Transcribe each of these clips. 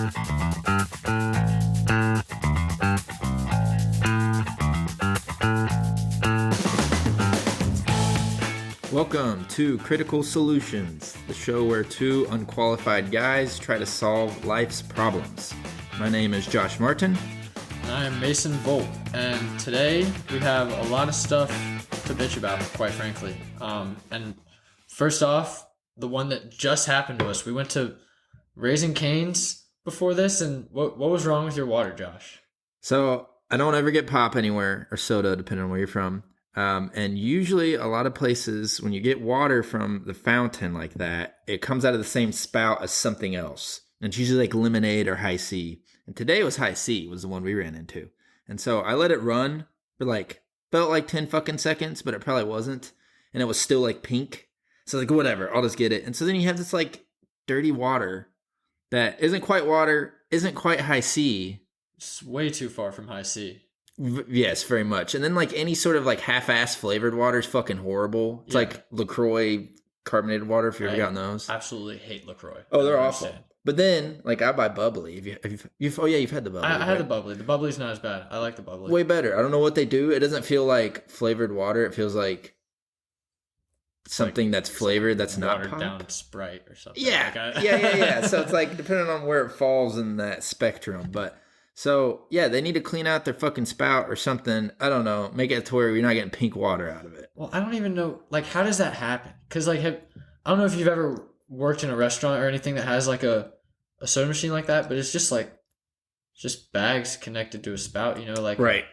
Welcome to Critical Solutions, the show where two unqualified guys try to solve life's problems. My name is Josh Martin. And I am Mason Volt, and today we have a lot of stuff to bitch about, quite frankly. And first off, the one that just happened to us, we went to Raising Cane's before this, and what was wrong with your water, Josh? So I don't ever get pop anywhere, or soda, depending on where you're from. And usually a lot of places, when you get water from the fountain like that, it comes out of the same spout as something else. And it's usually like lemonade or high C. And today was high C, was the one we ran into. And so I let it run for felt like 10 fucking seconds, but it probably wasn't. And it was still like pink. So whatever, I'll just get it. And so then you have this dirty water that isn't quite water, isn't quite high C. It's way too far from high C. Yes, very much. And then any sort of half-ass flavored water is fucking horrible. It's like LaCroix carbonated water, if you've ever gotten those. Absolutely hate LaCroix. Oh, they're awful. But then, I buy bubbly. You've had the bubbly. I had the bubbly. The bubbly's not as bad. I like the bubbly. Way better. I don't know what they do. It doesn't feel like flavored water. It feels like something that's flavored that's not watered pop. Down Sprite or something. Yeah. Yeah. So it's depending on where it falls in that spectrum. But so, yeah, they need to clean out their fucking spout or something. I don't know. Make it to where you're not getting pink water out of it. Well, I don't even know. How does that happen? Because, I don't know if you've ever worked in a restaurant or anything that has, a soda machine like that, but it's just bags connected to a spout, Right.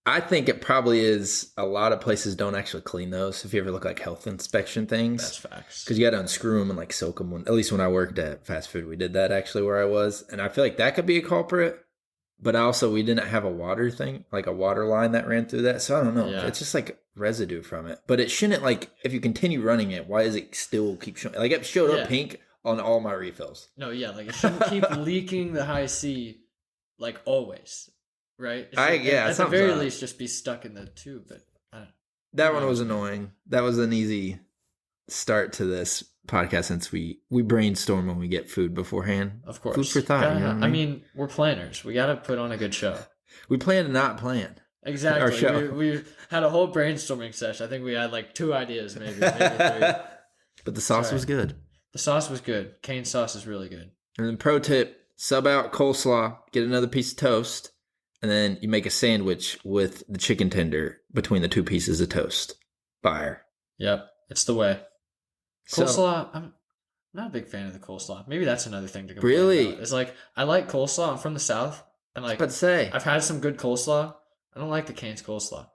I think it probably is. A lot of places don't actually clean those. If you ever look health inspection things. That's facts. Because you got to unscrew them and soak them. At least when I worked at fast food, we did that actually where I was. And I feel like that could be a culprit. But also, we didn't have a water thing, a water line that ran through that. So I don't know. Yeah. It's just residue from it. But it shouldn't, if you continue running it, why does it still keep showing? It showed up pink on all my refills. No, yeah. It shouldn't keep leaking the high C, always. Right? At the very least, just be stuck in the tube. But that one was annoying. That was an easy start to this podcast since we brainstorm when we get food beforehand. Of course. Food for thought. I mean, we're planners. We got to put on a good show. We plan to not plan. Exactly. Our show. We had a whole brainstorming session. I think we had 2 ideas, maybe 3. But the sauce was good. The sauce was good. Cane sauce is really good. And then pro tip, sub out coleslaw, get another piece of toast, and then you make a sandwich with the chicken tender between the 2 pieces of toast. Fire. Yep. It's the way. Coleslaw, I'm not a big fan of the coleslaw. Maybe that's another thing to complain about. It's I like coleslaw. I'm from the South. And I was about to say. I've had some good coleslaw. I don't like the Cane's coleslaw.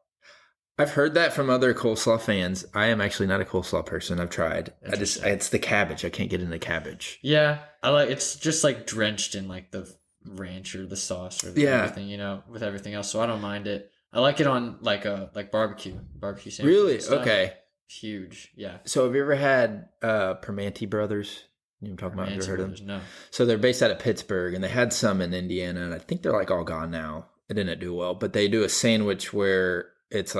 I've heard that from other coleslaw fans. I am actually not a coleslaw person. I've tried. It's the cabbage. I can't get into cabbage. Yeah. it's just drenched in the ranch or the sauce or everything, with everything else. So I don't mind it. I like it on barbecue sandwich. Really? Okay. Huge, yeah. So have you ever had Permanente Brothers? You know what I'm talking about? Have you ever heard of them? No. So they're based out of Pittsburgh, and they had some in Indiana, and I think they're all gone now. It didn't do well, but they do a sandwich where it's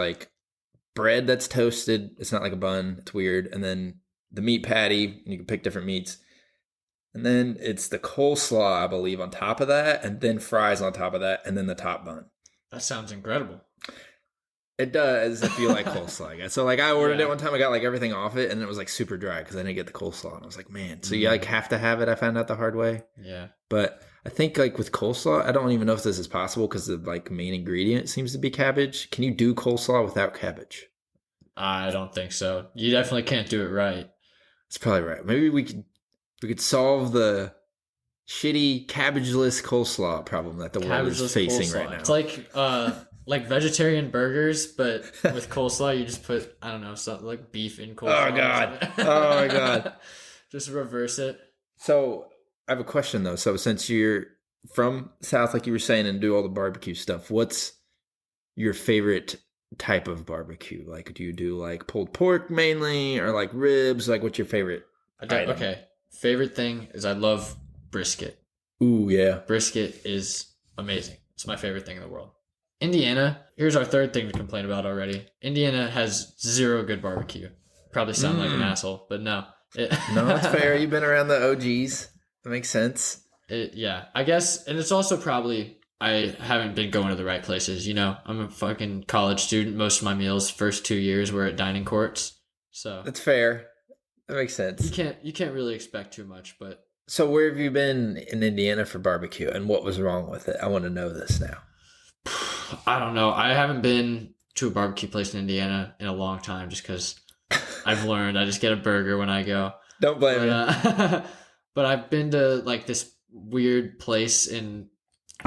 bread that's toasted. It's not like a bun. It's weird. And then the meat patty, and you can pick different meats. And then it's the coleslaw, I believe, on top of that, and then fries on top of that, and then the top bun. That sounds incredible. It does if you like coleslaw, I guess. So I ordered it one time. I got everything off it, and it was super dry because I didn't get the coleslaw. And I was man. So you have to have it. I found out the hard way. Yeah. But I think with coleslaw, I don't even know if this is possible because the main ingredient seems to be cabbage. Can you do coleslaw without cabbage? I don't think so. You definitely can't do it right. That's probably right. Maybe we could solve the shitty cabbageless coleslaw problem that the world is facing right now. It's like vegetarian burgers, but with coleslaw, you just put, I don't know, something like beef in coleslaw. Oh, God. Oh, my God. Just reverse it. So I have a question, though. So since you're from South, like you were saying, and do all the barbecue stuff, what's your favorite type of barbecue? Do you do pulled pork mainly or ribs? What's your favorite item? Okay. Favorite thing is I love brisket. Ooh, yeah. Brisket is amazing. It's my favorite thing in the world. Indiana, here's our third thing to complain about already. Indiana has 0 good barbecue. Probably sound like an asshole, but no. No, that's fair. You've been around the OGs. That makes sense. Yeah, I guess, and it's also probably I haven't been going to the right places. I'm a fucking college student. Most of my meals, first 2 years, were at dining courts, so That's fair. That makes you sense. can't really expect too much. But So where have you been in Indiana for barbecue, and what was wrong with it? I want to know this now. I don't know. I haven't been to a barbecue place in Indiana in a long time, just because I've learned I just get a burger when I go. Don't blame But me. but I've been to like this weird place in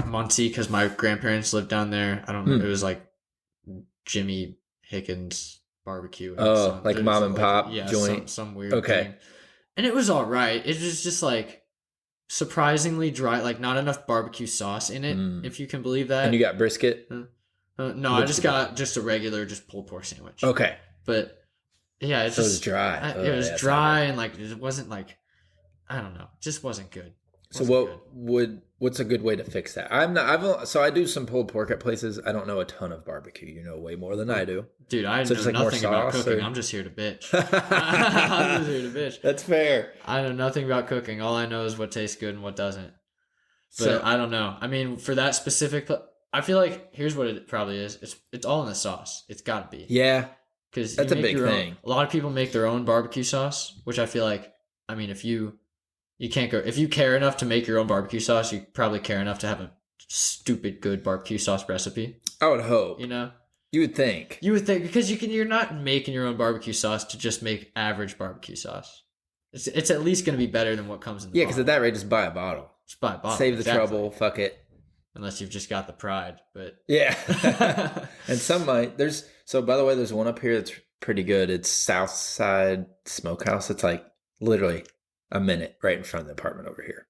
Muncie because my grandparents lived down there. I don't know. It was like Jimmy Hickens barbecue. Oh, like there's mom and pop yeah, joint. some weird Okay. thing. And it was all right. It was just like surprisingly dry, like not enough barbecue sauce in it, if you can believe that. And you got brisket? No, I just got just a regular, just pulled pork sandwich. Okay. But yeah, So it was dry. It was dry and like it wasn't like, I don't know, it just wasn't good. So what's a good way to fix that? I do some pulled pork at places. I don't know a ton of barbecue. You know way more than I do. Dude, I So know just, like, more nothing about sauce, cooking. or- I'm just here to bitch. I'm just here to bitch. That's fair. I know nothing about cooking. All I know is what tastes good and what doesn't. But So I don't know. I mean, for that specific, I feel like here's what it probably is. It's all in the sauce. It's got to be. yeah, Because that's a big thing. A lot of people make their own barbecue sauce, which I feel like, I mean, if you can't go, if you care enough to make your own barbecue sauce, you probably care enough to have a stupid good barbecue sauce recipe. I would hope. You would think. You would think, because you're not making your own barbecue sauce to just make average barbecue sauce. It's at least going to be better than what comes in the Yeah, because bottle. at that rate, just buy a bottle. Just buy a bottle. Save the exactly. trouble. Fuck it. Unless you've just got the pride, but Yeah. And some might. By the way, there's one up here that's pretty good. It's Southside Smokehouse. It's like literally a minute right in front of the apartment over here.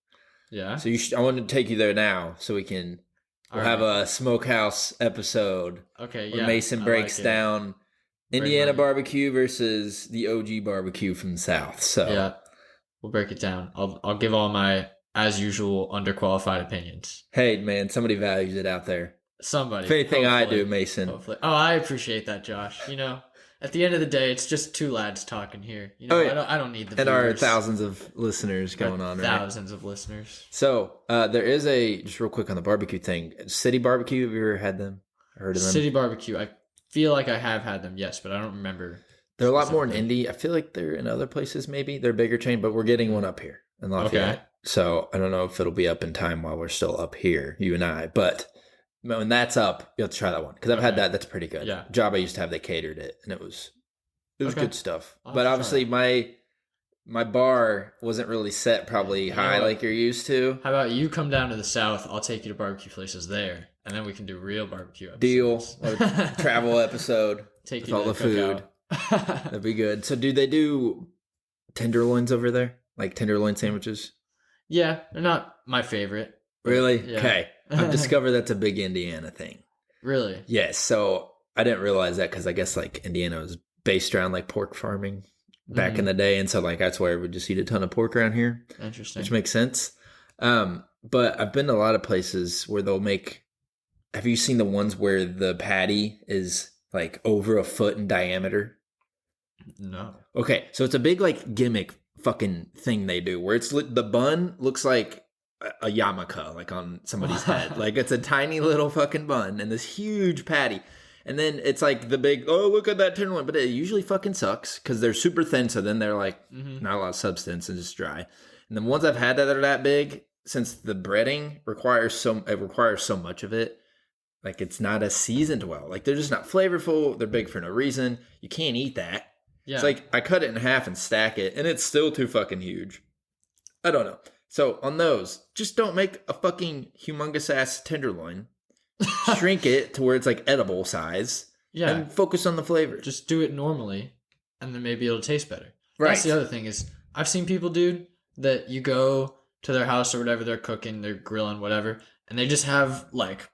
yeah. So I wanted to take you there now so we'll All have right. a smokehouse episode Okay, where yeah. Mason I breaks like it. down Bring Indiana my- barbecue versus the OG barbecue from the South. So Yeah, we'll break it down. I'll give all my, as usual, underqualified opinions. hey, man, somebody values it out there. Somebody. If anything I hopefully. do, Mason. Hopefully. Oh, I appreciate that, Josh. At the end of the day, it's just two lads talking here. Oh, yeah. I don't need the And our viewers. thousands of listeners going on, right? Thousands of listeners. So there is just real quick on the barbecue thing. City Barbecue, have you ever had them? Heard of them? City Barbecue. I feel like I have had them, yes, but I don't remember. They're a lot more in specifically. Indy. I feel like they're in other places maybe. They're a bigger chain, but we're getting one up here in Lafayette. Okay. So I don't know if it'll be up in time while we're still up here, you and I. But when that's up, you'll have to try that one. Because I've had Okay. that. That's pretty good. Yeah. Job I used to have, they catered it. And it was Okay. good stuff. I'll have But to try obviously my bar wasn't really set probably You know high what? like you're used to. How about you come down to the South? I'll take you to barbecue places there, and then we can do real barbecue episodes. Deal. Travel episode. Take with you all to the food. cookout. That'd be good. So do they do tenderloins over there? Like tenderloin sandwiches? Yeah, they're not my favorite. Really? Yeah. Okay. I've discovered that's a big Indiana thing. Really? Yes. So I didn't realize that because I guess like Indiana was based around like pork farming back in the day. And so like that's why we just eat a ton of pork around here, Interesting. which makes sense. But I've been to a lot of places where they'll make, have you seen the ones where the patty is like over a foot in diameter? No. Okay. So it's a big like gimmick fucking thing they do where the bun looks like a yarmulke like on somebody's head. Like it's a tiny little fucking bun and this huge patty. And then it's like the big, oh, look at that tenderloin. But it usually fucking sucks because they're super thin. So then they're like not a lot of substance and just dry. And the ones I've had that are that big, since the breading requires so much of it, like it's not as seasoned well. Like they're just not flavorful. They're big for no reason. You can't eat that. Yeah. It's like I cut it in half and stack it, and it's still too fucking huge. I don't know. So on those, just don't make a fucking humongous ass tenderloin. Shrink it to where it's like edible size. Yeah. And focus on the flavor. Just do it normally, and then maybe it'll taste better. Right. That's the other thing is I've seen people, dude, that you go to their house or whatever, they're cooking, they're grilling, whatever, and they just have like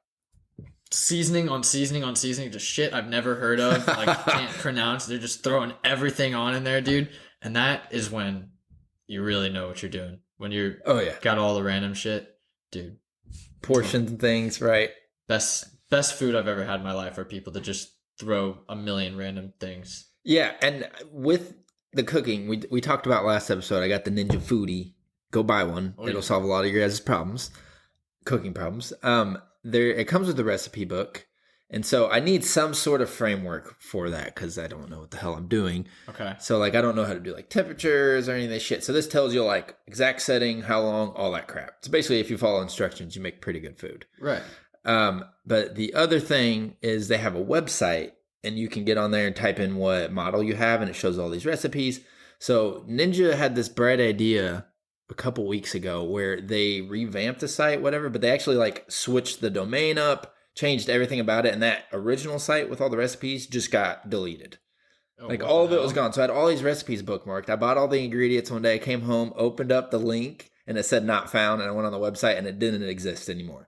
seasoning on seasoning on seasoning, just shit I've never heard of, like can't pronounce. They're just throwing everything on in there, dude. And that is when you really know what you're doing. When you're got all the random shit, dude. Portions and things, right? Best food I've ever had in my life are people that just throw a million random things. Yeah, and with the cooking, we talked about last episode. I got the Ninja Foodie Go buy one. Oh, It'll yeah. solve a lot of your guys' problems, cooking problems. There it comes with a recipe book. And so I need some sort of framework for that because I don't know what the hell I'm doing. Okay. So like I don't know how to do like temperatures or any of this shit. So this tells you like exact setting, how long, all that crap. So basically if you follow instructions, you make pretty good food. Right. But the other thing is they have a website and you can get on there and type in what model you have and it shows all these recipes. So Ninja had this bright idea a couple weeks ago where they revamped the site, whatever, but they actually like switched the domain up, changed everything about it, and that original site with all the recipes just got deleted. Oh, Like what all the of it was hell? gone. So I had all these recipes bookmarked. I bought all the ingredients one day, came home, opened up the link, and it said not found, and I went on the website and it didn't exist anymore.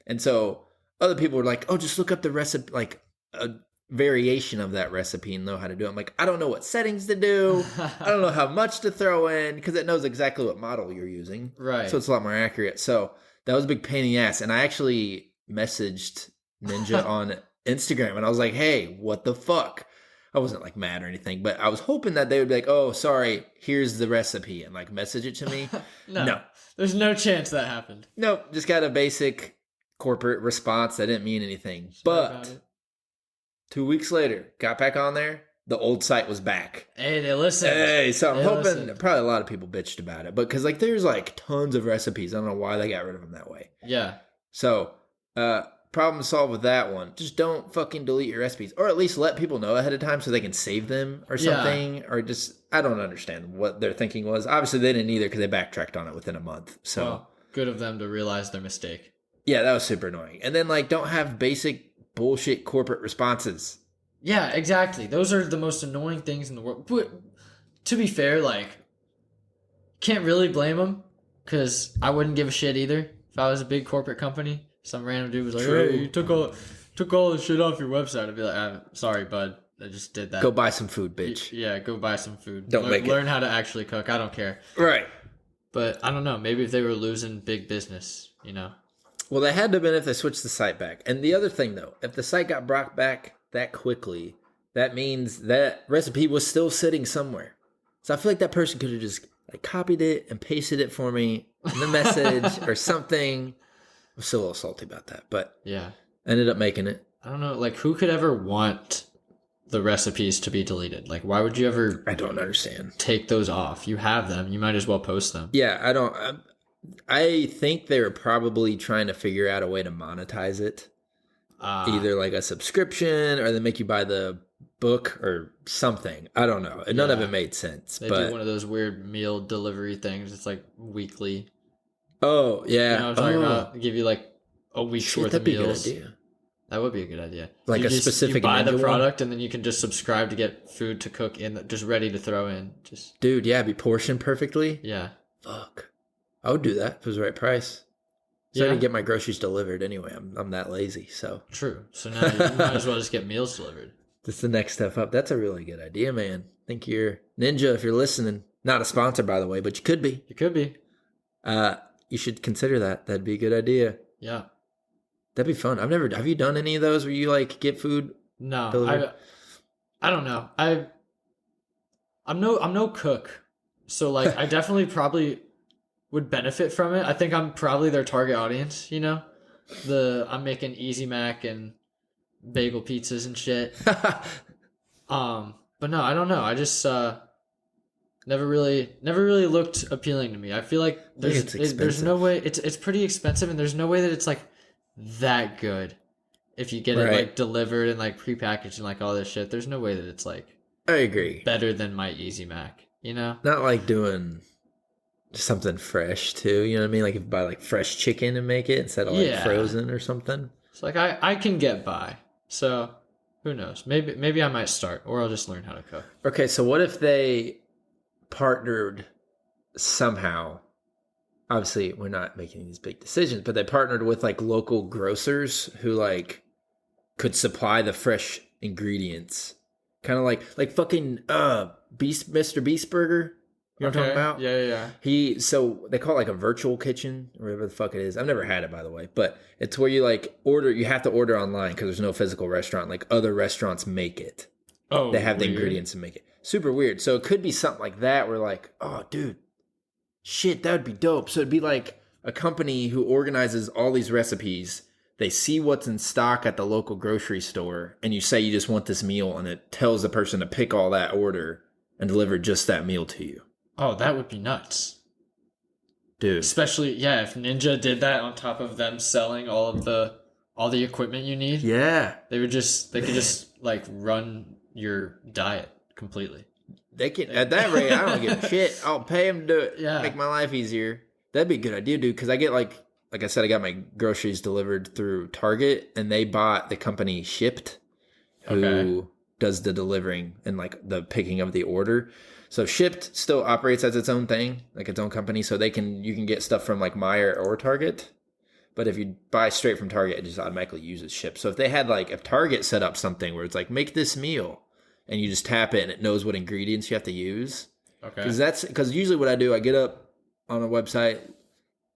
And so other people were like, oh, just look up the recipe, like a variation of that recipe and know how to do it. I'm like, I don't know what settings to do. I don't know how much to throw in because it knows exactly what model you're using. Right. So it's a lot more accurate. So that was a big pain in the ass. And I actually messaged Ninja on Instagram and I was like, hey, what the fuck? I wasn't like mad or anything, but I was hoping that they would be like, oh, sorry, here's the recipe and like message it to me. No. There's no chance that happened. Nope. Just got a basic corporate response that didn't mean anything. Sorry about But it. 2 weeks later, got back on there. The old site was back. Hey, they listened. Hey, so I'm They hoping listened. probably a lot of people bitched about it, but because like there's like tons of recipes. I don't know why they got rid of them that way. Yeah. So, problem solved with that one. Just don't fucking delete your recipes, or at least let people know ahead of time so they can save them or Yeah. something. Or just I don't understand what their thinking was. Obviously, they didn't either because they backtracked on it within a month. So Well, good of them to realize their mistake. yeah, that was super annoying. And then like don't have basic bullshit corporate responses. Yeah, exactly. Those are the most annoying things in the world. But to be fair, like, can't really blame them because I wouldn't give a shit either if I was a big corporate company. Some random dude was like, True. "Hey, you took all the shit off your website." I'd be like, "I'm sorry, bud. I just did that." Go buy some food, bitch. Yeah, go buy some food. Don't make it. Learn how to actually cook. I don't care. Right. But I don't know. Maybe if they were losing big business, you know. Well, they had to have been if they switched the site back. And the other thing, though, if the site got brought back that quickly, that means that recipe was still sitting somewhere. So I feel like that person could have just like copied it and pasted it for me in the message or something. I'm still a little salty about that, but Yeah. I ended up making it. I don't know. Like, who could ever want the recipes to be deleted? Like, why would you ever I don't understand. take those off? You have them. You might as well post them. Yeah, I don't. I think they were probably trying to figure out a way to monetize it. Either like a subscription or they make you buy the book or something. I don't know. None of Yeah. it made sense. They But do one of those weird meal delivery things. It's like weekly. oh yeah, You know what I'm talking oh, about? They give you like a week's shit, worth that'd of be a good meals. idea. That would be a good idea. Like a specific you buy the ninja one? product and then you can just subscribe to get food to cook in, just ready to throw in. Just Dude, yeah, be portioned perfectly. yeah. Fuck, I would do that if it was the right price. So I Yeah. didn't get my groceries delivered anyway. I'm that lazy. So True. So now you might as well just get meals delivered. that's the next step up. That's a really good idea, man. Think you're Ninja if you're listening. Not a sponsor, by the way, but you could be. You could be. You should consider that. That'd be a good idea. Yeah. That'd be fun. Have you done any of those where you like get food? No, Delivered? I don't know. I'm no cook, so like I definitely probably would benefit from it. I think I'm probably their target audience. You know, I'm making Easy Mac and bagel pizzas and shit. But no, I don't know. I just never really looked appealing to me. I feel like it's there's expensive. no way it's pretty expensive, and there's no way that it's like that good. If you get it Right. like delivered and like prepackaged and like all this shit, there's no way that it's like I agree. better than my Easy Mac. You know? Not like doing something fresh too. You know what I mean? Like if you buy like fresh chicken and make it instead of like Yeah. frozen or something. It's like I can get by. So who knows? Maybe I might start, or I'll just learn how to cook. Okay, so what if they partnered somehow? Obviously, we're not making these big decisions, but they partnered with like local grocers who like could supply the fresh ingredients. Kind of like fucking Mr. Beast Burger. You know what I'm talking about? Yeah. So they call it like a virtual kitchen or whatever the fuck it is. I've never had it, by the way, but it's where you like you have to order online because there's no physical restaurant. Like other restaurants make it. Oh, They have the weird. ingredients to make it. Super weird. So it could be something like that where like, oh dude, Shit, that would be dope. So it'd be like a company who organizes all these recipes. They see what's in stock at the local grocery store, and you say you just want this meal, and it tells the person to pick all that order and deliver just that meal to you. Oh, that would be nuts. Dude. Especially, yeah, if Ninja did that on top of them selling all the equipment you need. Yeah. They could just like run your diet completely. They can, at that rate, I don't give a shit. I'll pay them to do it. Yeah. Make my life easier. That'd be a good idea, dude, because I get like I said, I got my groceries delivered through Target, and they bought the company Shipped, who does the delivering and like the picking of the order. So Shipped still operates as its own thing, like its own company. So you can get stuff from like Meijer or Target. But if you buy straight from Target, it just automatically uses Shipped. So if Target set up something where it's like, make this meal, and you just tap it and it knows what ingredients you have to use. Okay. Because usually what I do, I get up on a website,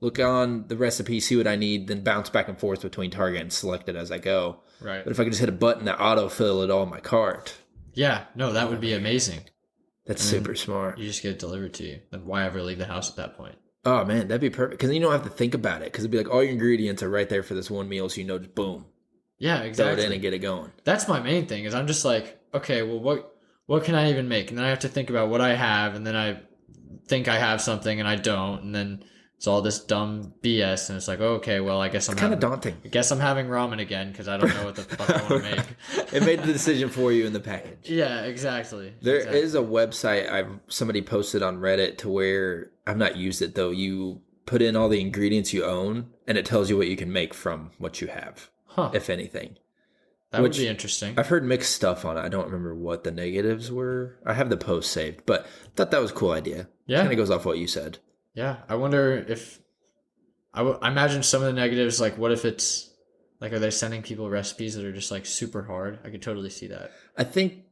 look on the recipe, see what I need, then bounce back and forth between Target and select it as I go. Right. But if I could just hit a button that autofill it all in my cart. Yeah, no, that would be amazing. That's super smart. You just get it delivered to you. Then why ever leave the house at that point? Oh, man, that'd be perfect. Because then you don't have to think about it. Because it'd be like all your ingredients are right there for this one meal. So just boom. Yeah, exactly. Throw it in and get it going. That's my main thing is I'm just like, okay, well, what can I even make? And then I have to think about what I have. And then I think I have something and I don't. And then it's all this dumb BS. And it's like, okay, well, I guess I'm kind of daunting. I guess I'm having ramen again because I don't know what the fuck I want to make. It made the decision for you in the package. Yeah, exactly. There is a website somebody posted on Reddit to where I've not used it though. You put in all the ingredients you own and it tells you what you can make from what you have, if anything. That would be interesting. I've heard mixed stuff on it. I don't remember what the negatives were. I have the post saved, but I thought that was a cool idea. Yeah. Kind of goes off what you said. Yeah. I wonder if I imagine some of the negatives, like what if it's like, are they sending people recipes that are just like super hard? I could totally see that. I think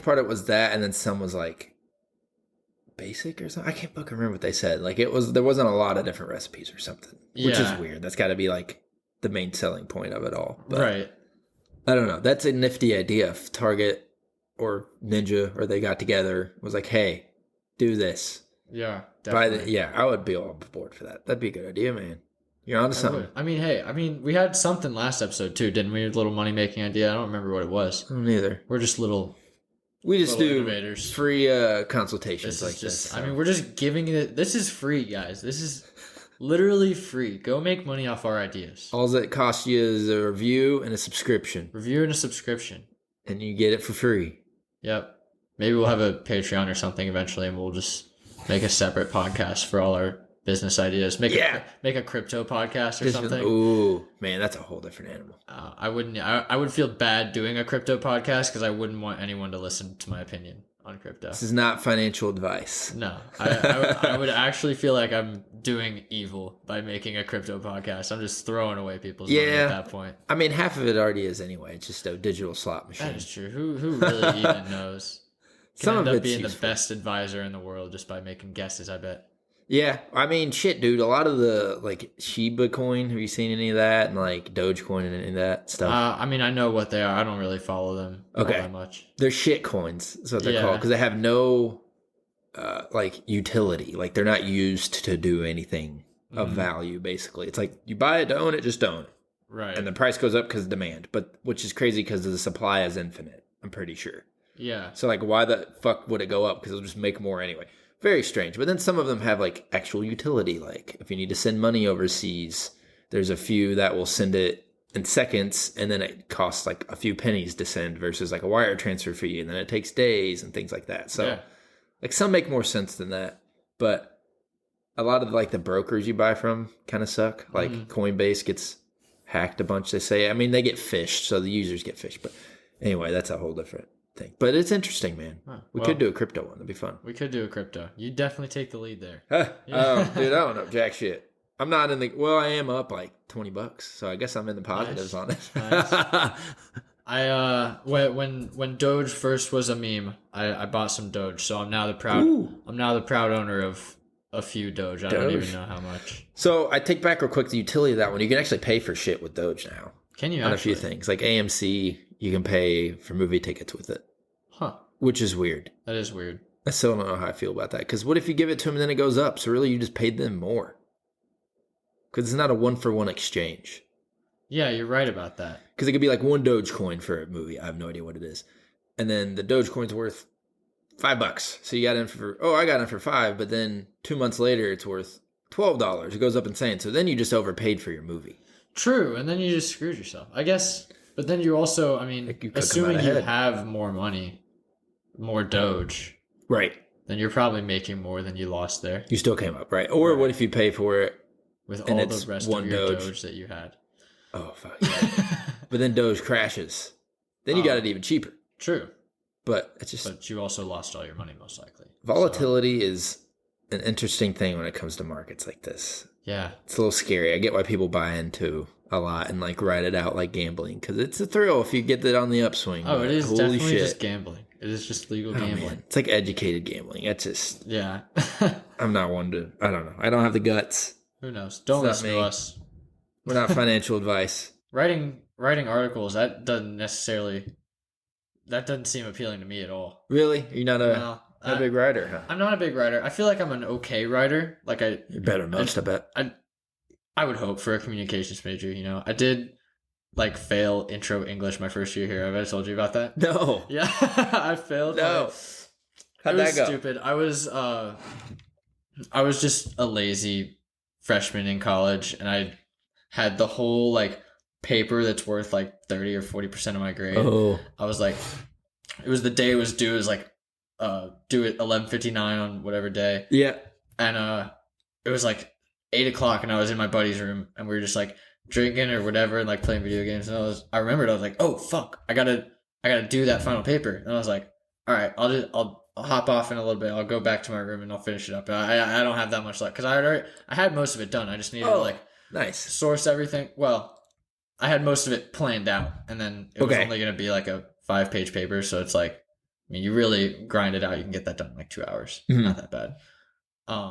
part of it was that, and then some was like basic or something. I can't fucking remember what they said. Like there wasn't a lot of different recipes or something, which is weird. That's got to be like the main selling point of it all. But right. I don't know. That's a nifty idea. If Target or Ninja or they got together, was like, hey, do this. Yeah, definitely. I would be all aboard for that. That'd be a good idea, man. You're onto something. I mean, we had something last episode too, didn't we? A little money making idea. I don't remember what it was. I don't either. We're just little. We just do innovators. Free consultations like this. So. I mean, we're just giving it. This is free, guys. This is literally free. Go make money off our ideas. All that costs you is a review and a subscription. And you get it for free. Yep. Maybe we'll have a Patreon or something eventually, and we'll just make a separate podcast for all our business ideas. Make a crypto podcast or something. Ooh, man, that's a whole different animal. I would feel bad doing a crypto podcast because I wouldn't want anyone to listen to my opinion on crypto. This is not financial advice. No, I would actually feel like I'm doing evil by making a crypto podcast. I'm just throwing away people's money at that point. I mean, half of it already is anyway. It's just a digital slot machine. That is true. Who really even knows? Can end up being the best advisor in the world just by making guesses, I bet. Yeah, I mean, shit, dude. A lot of the like Shiba coin. Have you seen any of that? And like Dogecoin and any of that stuff. I mean, I know what they are. I don't really follow them all that much. They're shit coins. That's what they're called because they have no like utility. Like they're not used to do anything of value. Basically, it's like you buy it to own it, just own it. Right. And the price goes up because of demand, but which is crazy because the supply is infinite. I'm pretty sure. Yeah. So like, why the fuck would it go up? Because it'll just make more anyway. Very strange. But then some of them have like actual utility. Like if you need to send money overseas, there's a few that will send it in seconds and then it costs like a few pennies to send versus like a wire transfer fee and then it takes days and things like that. So like some make more sense than that. But a lot of like the brokers you buy from kind of suck. Like Coinbase gets hacked a bunch, they say. I mean, they get phished, so the users get phished. But anyway, that's a whole different thing. But it's interesting, man. We could do a crypto one. That'd be fun. We could do a crypto. You definitely take the lead there. Dude, I don't know jack shit. I'm not in the... Well, I am up like $20, so I guess I'm in the positives on it. Nice. When Doge first was a meme, I bought some Doge, so I'm now the proud owner of a few Doge. I don't even know how much. So I take back real quick the utility of that one. You can actually pay for shit with Doge now. Can you on actually? A few things like AMC, you can pay for movie tickets with it. Huh? Which is weird. That is weird. I still don't know how I feel about that. Because what if you give it to them and then it goes up? So really, you just paid them more. Because it's not a 1-for-1 exchange. Yeah, you're right about that. Because it could be like one Dogecoin for a movie. I have no idea what it is. And then the Dogecoin's worth $5. So you got in for, I got in for $5. But then 2 months later, it's worth $12. It goes up insane. So then you just overpaid for your movie. True. And then you just screwed yourself, I guess. But then you also, I mean, assuming you have more money, more Doge. Right. Then you're probably making more than you lost there. You still came up, right? Or what if you pay for it with all the rest of your Doge that you had? Oh, fuck. Yeah. But then Doge crashes. Then you got it even cheaper. True. But it's just... But you also lost all your money, most likely. Volatility is an interesting thing when it comes to markets like this. Yeah. It's a little scary. I get why people buy into a lot and like ride it out like gambling. Because it's a thrill if you get it on the upswing. Oh, it is definitely just gambling. It is just legal gambling. Man. It's like educated gambling. It's just... Yeah. I'm not one to... I don't know. I don't have the guts. Who knows? Don't listen to us. We're not financial advice. Writing articles, that doesn't seem appealing to me at all. Really? You're not a big writer, huh? I'm not a big writer. I feel like I'm an okay writer. Like You're better than most, I bet. I would hope for a communications major, you know. I did like fail intro English my first year here. Have I told you about that? No. Yeah, I failed. No. How'd that go? Stupid. I was just a lazy freshman in college, and I had the whole like paper that's worth like 30 or 40% of my grade. Oh. I was like, it was the day it was due. It was like due at 11:59 on whatever day. Yeah. And it was like 8 o'clock, and I was in my buddy's room, and we were just like drinking or whatever and like playing video games. And I remembered, I was like, oh fuck, I gotta do that final paper. And I was like, all right, I'll hop off in a little bit. I'll go back to my room and I'll finish it up. I don't have that much luck because I had most of it done. I just needed to like nice source everything. Well, I had most of it planned out, and then it was only going to be like a 5-page paper. So it's like, I mean, you really grind it out, you can get that done in like 2 hours. Mm-hmm. Not that bad.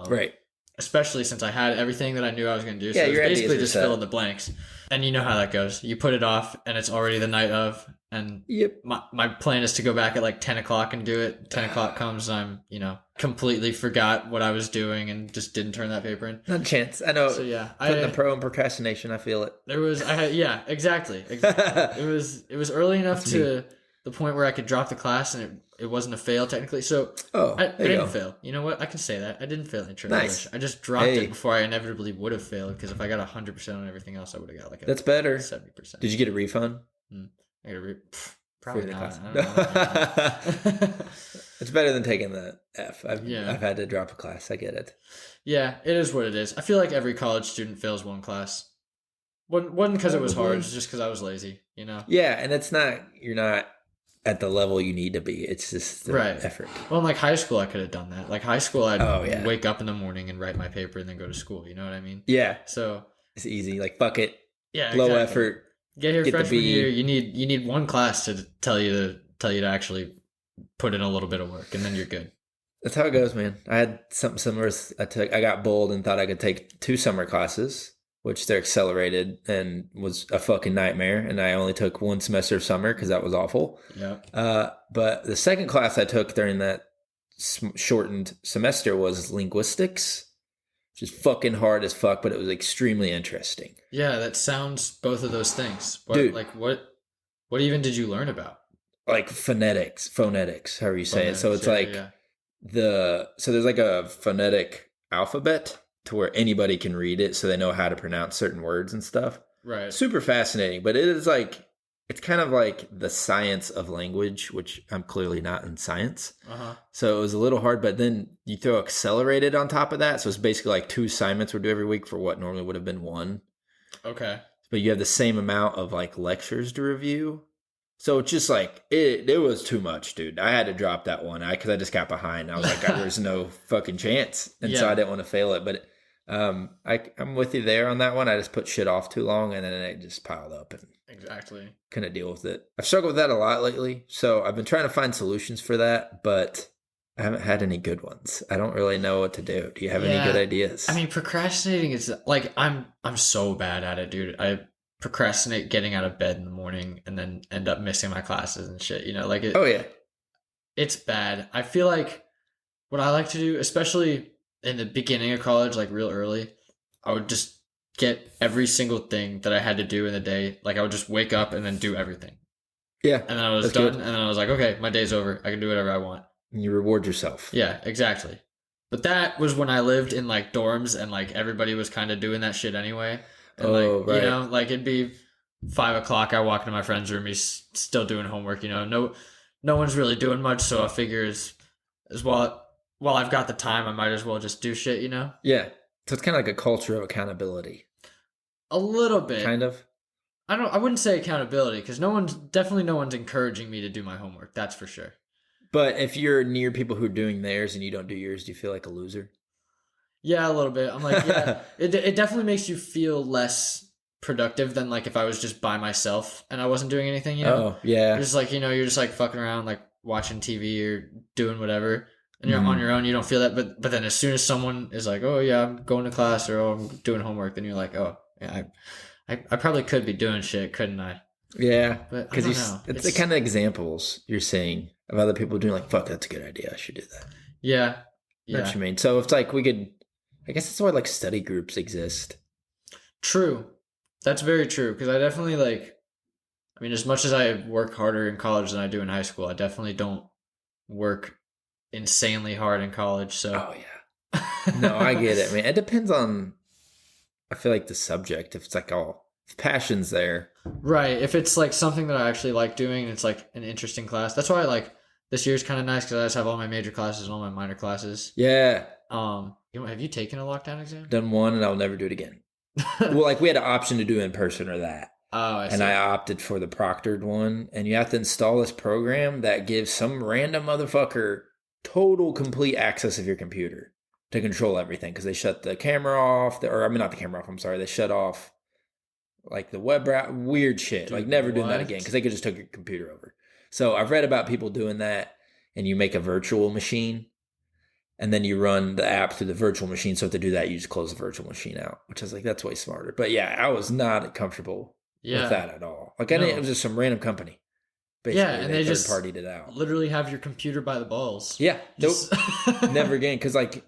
Right. Especially since I had everything that I knew I was going to do. Yeah, so it's basically just fill in the blanks. And you know how that goes. You put it off, and it's already the night of. And my plan is to go back at like 10 o'clock and do it. 10 o'clock comes, I'm, completely forgot what I was doing and just didn't turn that paper in. Not a chance. I know. So yeah. Putting the pro in procrastination, I feel it. Exactly. It was early enough to the point where I could drop the class and it wasn't a fail technically. So I didn't fail. You know what? I can say that. I didn't fail intro English. I just dropped it before I inevitably would have failed, because if I got 100% on everything else, I would have got like that's better. 70%. Did you get a refund? I got a probably not. It's better than taking the F. I've had to drop a class. I get it. Yeah, it is what it is. I feel like every college student fails one class. Wasn't because it was hard. It's just because I was lazy. Yeah, and it's not. You're not at the level you need to be. It's just the effort. Well, in like high school, I could have done that. Like high school, I'd wake up in the morning and write my paper and then go to school. You know what I mean? Yeah. So it's easy. Like fuck it. Yeah. Low effort. Get here freshman year. You need one class to tell you to actually put in a little bit of work, and then you're good. That's how it goes, man. I had something similar. I got bold and thought I could take 2 summer classes, which they're accelerated, and was a fucking nightmare. And I only took 1 semester of summer because that was awful. Yeah. But the second class I took during that shortened semester was linguistics, which is fucking hard as fuck, but it was extremely interesting. Yeah, that sounds both of those things. Dude. Like what even did you learn about? Like phonetics, however you say it. So it's so there's like a phonetic alphabet to where anybody can read it, so they know how to pronounce certain words and stuff. Right. Super fascinating, but it is like, it's kind of like the science of language, which I'm clearly not in science. Uh-huh. So it was a little hard, but then you throw accelerated on top of that. So it's basically like 2 assignments we do every week for what normally would have been 1. Okay. But you have the same amount of like lectures to review. So it's just like, it was too much, dude. I had to drop that one because I just got behind. I was like, there's no fucking chance. And so I didn't want to fail it. But I'm with you there on that one. I just put shit off too long, and then it just piled up and exactly couldn't deal with it. I've struggled with that a lot lately. So I've been trying to find solutions for that, but I haven't had any good ones. I don't really know what to do. Do you have any good ideas? I mean, procrastinating is like, I'm so bad at it, dude. I procrastinate getting out of bed in the morning and then end up missing my classes and shit. Like it. Oh yeah, it's bad. I feel like what I like to do, especially in the beginning of college, like real early, I would just get every single thing that I had to do in the day. Like I would just wake up and then do everything. Yeah, And then I was that's done, good. and then I was like, okay, my day's over. I can do whatever I want. And you reward yourself. Yeah, exactly. But that was when I lived in like dorms and like everybody was kind of doing that shit anyway. And like, Oh, right. like it'd be 5 o'clock. I walk into my friend's room. He's still doing homework. No one's really doing much. So I figure as while I've got the time, I might as well just do shit. Yeah. So it's kind of like a culture of accountability. A little bit. Kind of. I wouldn't say accountability because no one's encouraging me to do my homework. That's for sure. But if you're near people who are doing theirs and you don't do yours, do you feel like a loser? Yeah, a little bit. I'm like, yeah, it definitely makes you feel less productive than like if I was just by myself and I wasn't doing anything. Oh, yeah. Just like, you're just like fucking around, like watching TV or doing whatever. And you're on your own, you don't feel that. But then as soon as someone is like, oh yeah, I'm going to class or oh, I'm doing homework, then you're like, oh yeah, I probably could be doing shit, couldn't I? Yeah. But I Because don't know. it's the kind of examples you're seeing of other people doing like, fuck, that's a good idea. I should do that. Yeah. That's Yeah. what you mean. So it's like I guess that's why like study groups exist. True. That's very true. Because I definitely as much as I work harder in college than I do in high school, I definitely don't work insanely hard in college. So Oh, yeah. No, I get it. I mean, it depends on, I feel like the subject. If it's like, if passion's there. right. If it's like something that I actually like doing and it's like an interesting class, that's why this year's kind of nice because I just have all my major classes and all my minor classes. Yeah. Have you taken a lockdown exam? Done one and I'll never do it again. Well, like we had an option to do in person or that. Oh, I see. And I opted for the proctored one. And you have to install this program that gives some random motherfucker total complete access of your computer to control everything because they shut the camera off. Not the camera off. I'm sorry. They shut off like the web browser. Weird shit. Dude, Like never doing that what? again because they could just took your computer over. So I've read about people doing that and you make a virtual machine and then you run the app through the virtual machine. So to do that, you just close the virtual machine out, which I was like, that's way smarter. But yeah, I was not comfortable Yeah. with that at all. Like I didn't, it was just some random company. Basically, Yeah, and they just third partied it out. literally have your computer by the balls. Yeah, Just- nope, never again. Because like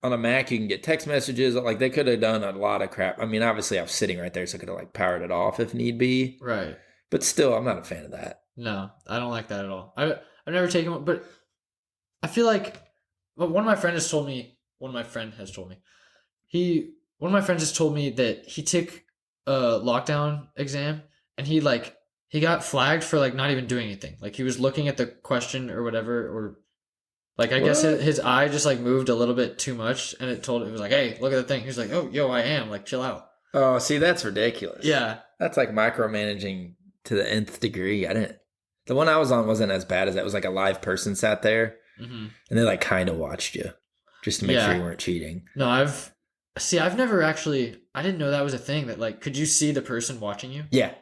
on a Mac, you can get text messages. Like they could have done a lot of crap. I mean, obviously, I was sitting right there, so I could have like powered it off if need be. Right. But still, I'm not a fan of that. No, I don't like that at all. I've never taken one, but I feel like one of my friends has told me. One of my friends has told me that he took a lockdown exam and he got flagged for like not even doing anything. Like he was looking at the question or whatever, or like I guess What? his eye just like moved a little bit too much, and it was like, hey, look at the thing. He was like, oh, yo, I am like, chill out. Oh, see, that's ridiculous. Yeah. That's like micromanaging to the nth degree. The one I was on wasn't as bad as that. It was like a live person sat there Mm-hmm. and they like kind of watched you just to make sure you weren't cheating. No, I've never actually. I didn't know that was a thing. That like, could you see the person watching you? Yeah.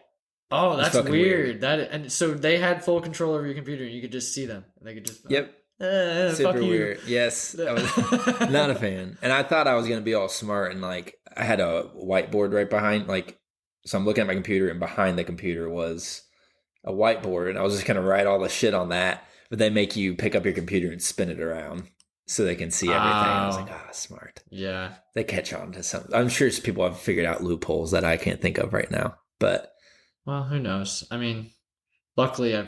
Oh, It's that's fucking weird. And so they had full control over your computer. And you could just see them. And they could just. Yep. Fuck Super you. weird. Yes. I was not a fan. And I thought I was going to be all smart and like I had a whiteboard right behind, like, so I'm looking at my computer and behind the computer was a whiteboard and I was just going to write all the shit on that. But they make you pick up your computer and spin it around so they can see everything. I was like, smart. Yeah. They catch on to something. I'm sure people have figured out loopholes that I can't think of right now. But Well, who knows? I mean, luckily I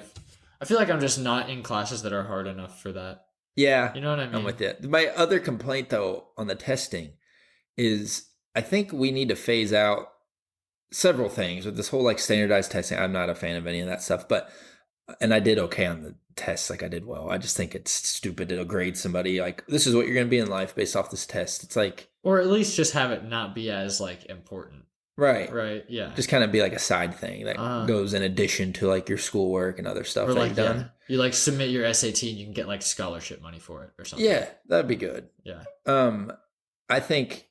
feel like I'm just not in classes that are hard enough for that. yeah, You know what I mean? I'm with you. My other complaint though on the testing is I think we need to phase out several things with this whole like standardized testing. I'm not a fan of any of that stuff, and I did okay on the tests. Like I did well. I just think it's stupid to grade somebody like this is what you're going to be in life based off this test. It's like, or at least just have it not be as like important. right. Right. Yeah. Just kind of be like a side thing that goes in addition to like your schoolwork and other stuff or that like you've done. yeah, you like submit your SAT and you can get like scholarship money for it or something. Yeah, that'd be good. Yeah. I think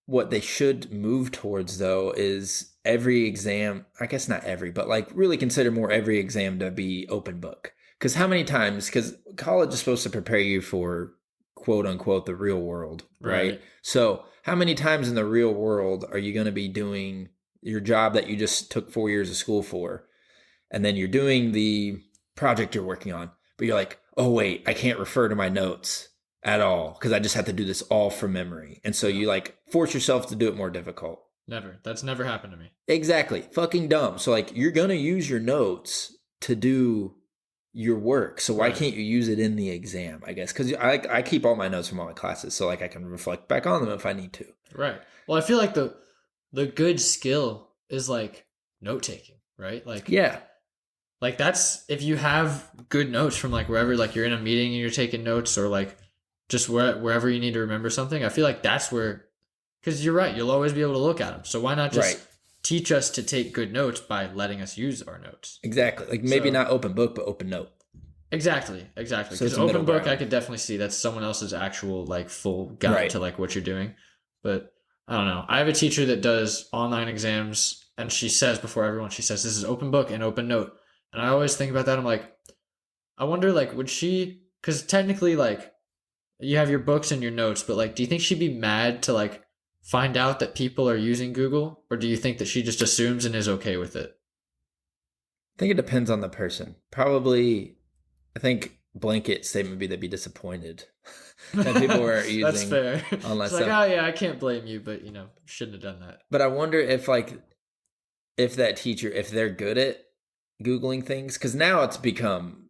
what they should move towards though is every exam, I guess not every, but like really consider more every exam to be open book. Because how many times, because college is supposed to prepare you for quote unquote the real world, right? So how many times in the real world are you going to be doing your job that you just took 4 years of school for? And then you're doing the project you're working on, but you're like, oh wait, I can't refer to my notes. at all because I just have to do this all from memory. And so you like force yourself to do it more difficult. Never. That's never happened to me. Exactly. Fucking dumb. So like you're going to use your notes to do your work. So why Right. can't you use it in the exam, I guess? Because I keep all my notes from all my classes so like I can reflect back on them if I need to. Right. Well, I feel like the good skill is like note taking, right? Yeah. Like that's if you have good notes from like wherever, like you're in a meeting and you're taking notes, or like just wherever you need to remember something. I feel like that's where, because you're right, you'll always be able to look at them. So why not just Right. teach us to take good notes by letting us use our notes? Exactly. Like maybe So- not open book, but open note. Exactly. So Because it's a open middle book, ground. I could definitely see that's someone else's actual like full guide Right. to like what you're doing. But I don't know. I have a teacher that does online exams, and she says before everyone, she says this is open book and open note. And I always think about that. I'm like, I wonder, like, would she? Because technically, like, you have your books and your notes, but like, do you think she'd be mad to like find out that people are using Google, or do you think that she just assumes and is okay with it? I think it depends on the person. Probably, I think blanket statement would be they'd be disappointed that people are using That's fair. online It's like, stuff. oh yeah, I can't blame you, but shouldn't have done that. But I wonder if like if that teacher, if they're good at Googling things, because now it's become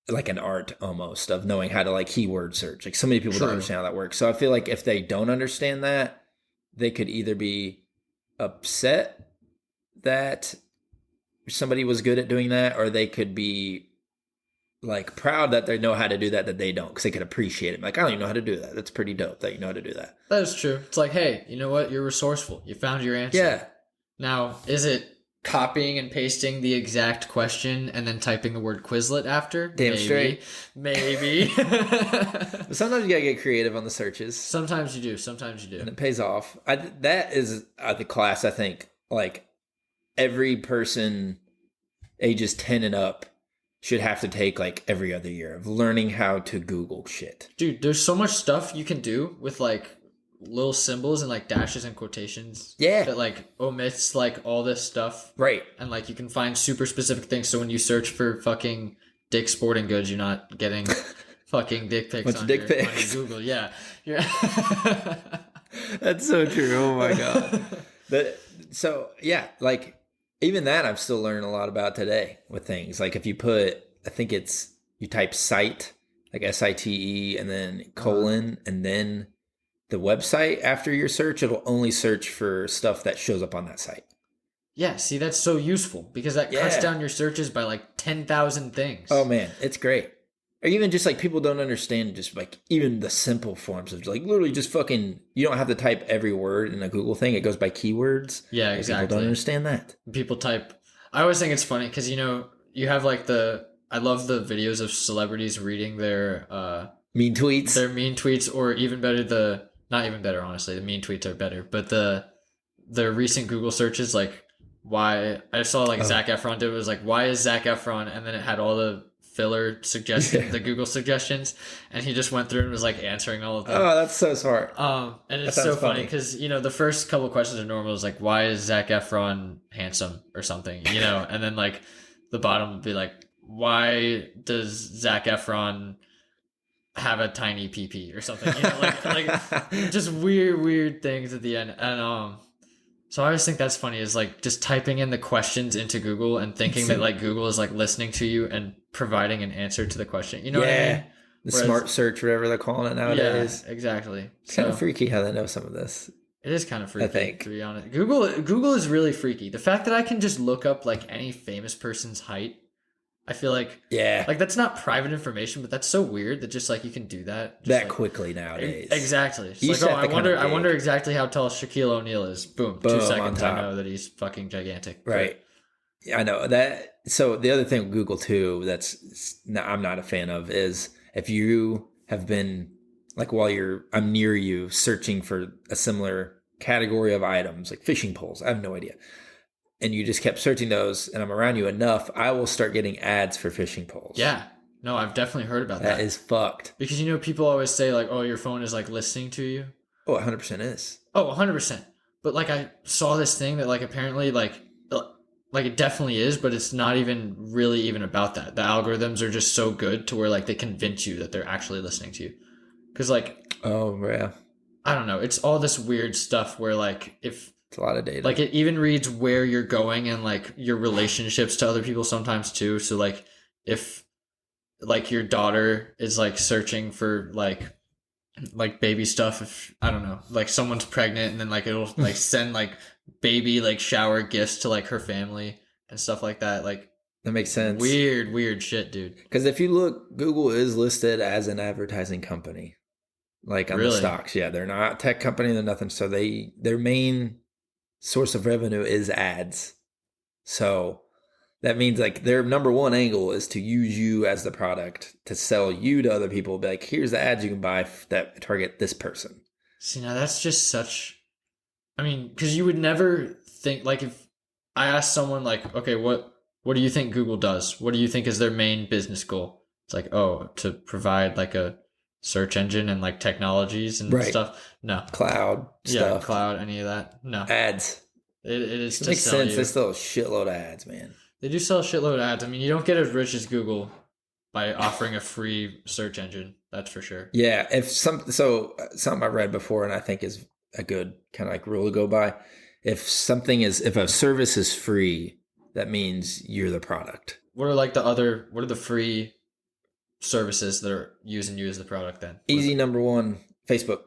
like an art almost of knowing how to like keyword search. Like so many people don't True. understand how that works. So I feel like if they don't understand that, they could either be upset that somebody was good at doing that, or they could be like proud that they know how to do that they don't, because they could appreciate it. Like, I don't even know how to do that. That's pretty dope that you know how to do that. That is true. It's like, hey, you know what? You're resourceful. You found your answer. Yeah. Now, is it copying and pasting the exact question and then typing the word Quizlet after? Damn straight. Maybe. But sometimes you gotta get creative on the searches. Sometimes you do. Sometimes you And do. it pays off. That is the class, I think, like every person ages 10 and up should have to take like every other year of learning how to Google shit. Dude, there's so much stuff you can do with like little symbols and like dashes and quotations. Yeah. That like omits like all this stuff. Right. And like you can find super specific things. So when you search for fucking Dick Sporting Goods, you're not getting fucking dick pics Bunch on of dick on pics. your Google. Yeah. You're That's so true. Oh my God. So yeah, like even that I've still learned a lot about today with things. Like if you put, I think it's, you type site, like SITE and then colon and then the website after your search, it'll only search for stuff that shows up on that site. Yeah, see, that's so useful because that cuts Yeah. down your searches by like 10,000 things. Oh man, it's great. Or even just like people don't understand just like even the simple forms of like literally just fucking, you don't have to type every word in a Google thing. It goes by keywords. Yeah, Like, exactly. People don't understand that. People type. I always think it's funny because you have like I love the videos of celebrities reading their Mean tweets. mean tweets, or even better, not even better, honestly. The mean tweets are better, but the recent Google searches, like why I saw like Zac Efron did, it was like, why is Zac Efron, and then it had all the filler suggestions, the Google suggestions, and he just went through and was like answering all of them. Oh, that's so smart. And it's That so sounds funny funny. because the first couple of questions are normal. Is like, why is Zac Efron handsome or something, and then like the bottom would be like, why does Zac Efron have a tiny PP or something, like just weird things at the end. And so I always think that's funny, is like just typing in the questions into Google and thinking that like Google is like listening to you and providing an answer to the question. You know what I mean? The Whereas- smart search, whatever they're calling it nowadays. Yeah, exactly. It's kind of So- freaky how they know some of this. It is kind of freaky, think. to be honest. Google is really freaky. The fact that I can just look up like any famous person's height, I feel like Yeah. that's not private information, but that's so weird that just like you can do that just, that like, quickly nowadays. Exactly. It's You like, just oh, have to I kinda wonder dig. exactly how tall Shaquille O'Neal is. Boom. Boom, 2 on seconds. I top. know that he's fucking gigantic. Right. Yeah, I know that. So the other thing with Google too, I'm not a fan of, is if you have been like I'm near you searching for a similar category of items like fishing poles, I have no idea, and you just kept searching those, and I'm around you enough, I will start getting ads for fishing poles. Yeah. No, I've definitely heard about that. That is fucked. Because people always say like, oh, your phone is like listening to you. Oh, 100% is. Oh, 100%. But like I saw this thing that like apparently like it definitely is, but it's not even really even about that. The algorithms are just so good to where like they convince you that they're actually listening to you. Because like, Oh yeah, I don't know, it's all this weird stuff where like if it's a lot of data. like it even reads where you're going and like your relationships to other people sometimes too. So like if like your daughter is like searching for like baby stuff, if I don't know, like someone's pregnant and then like it'll like send like baby like shower gifts to like her family and stuff like that. Like That makes sense. weird shit, dude. Because if you look, Google is listed as an advertising company, like on the Really? stocks. Yeah, they're not a tech company. They're nothing. So their main source of revenue is ads. So that means like their number one angle is to use you as the product to sell you to other people. Be like, here's the ads you can buy that target this person. See, now that's just such. I mean, because you would never think like if I asked someone like, okay, what do you think Google does? What do you think is their main business goal? It's like, oh, to provide like a search engine and like technologies and Right. stuff. No. Cloud Yeah, stuff. cloud, any of that. No. Ads. It is It to makes sell sense. you. They still a shitload of ads, man. They do sell a shitload of ads. I mean, you don't get as rich as Google by offering a free search engine. That's for sure. Yeah, something I read before and I think is a good kind of like rule to go by. If a service is free, that means you're the product. What are the free services that are using you as the product then? Easy number one, Facebook.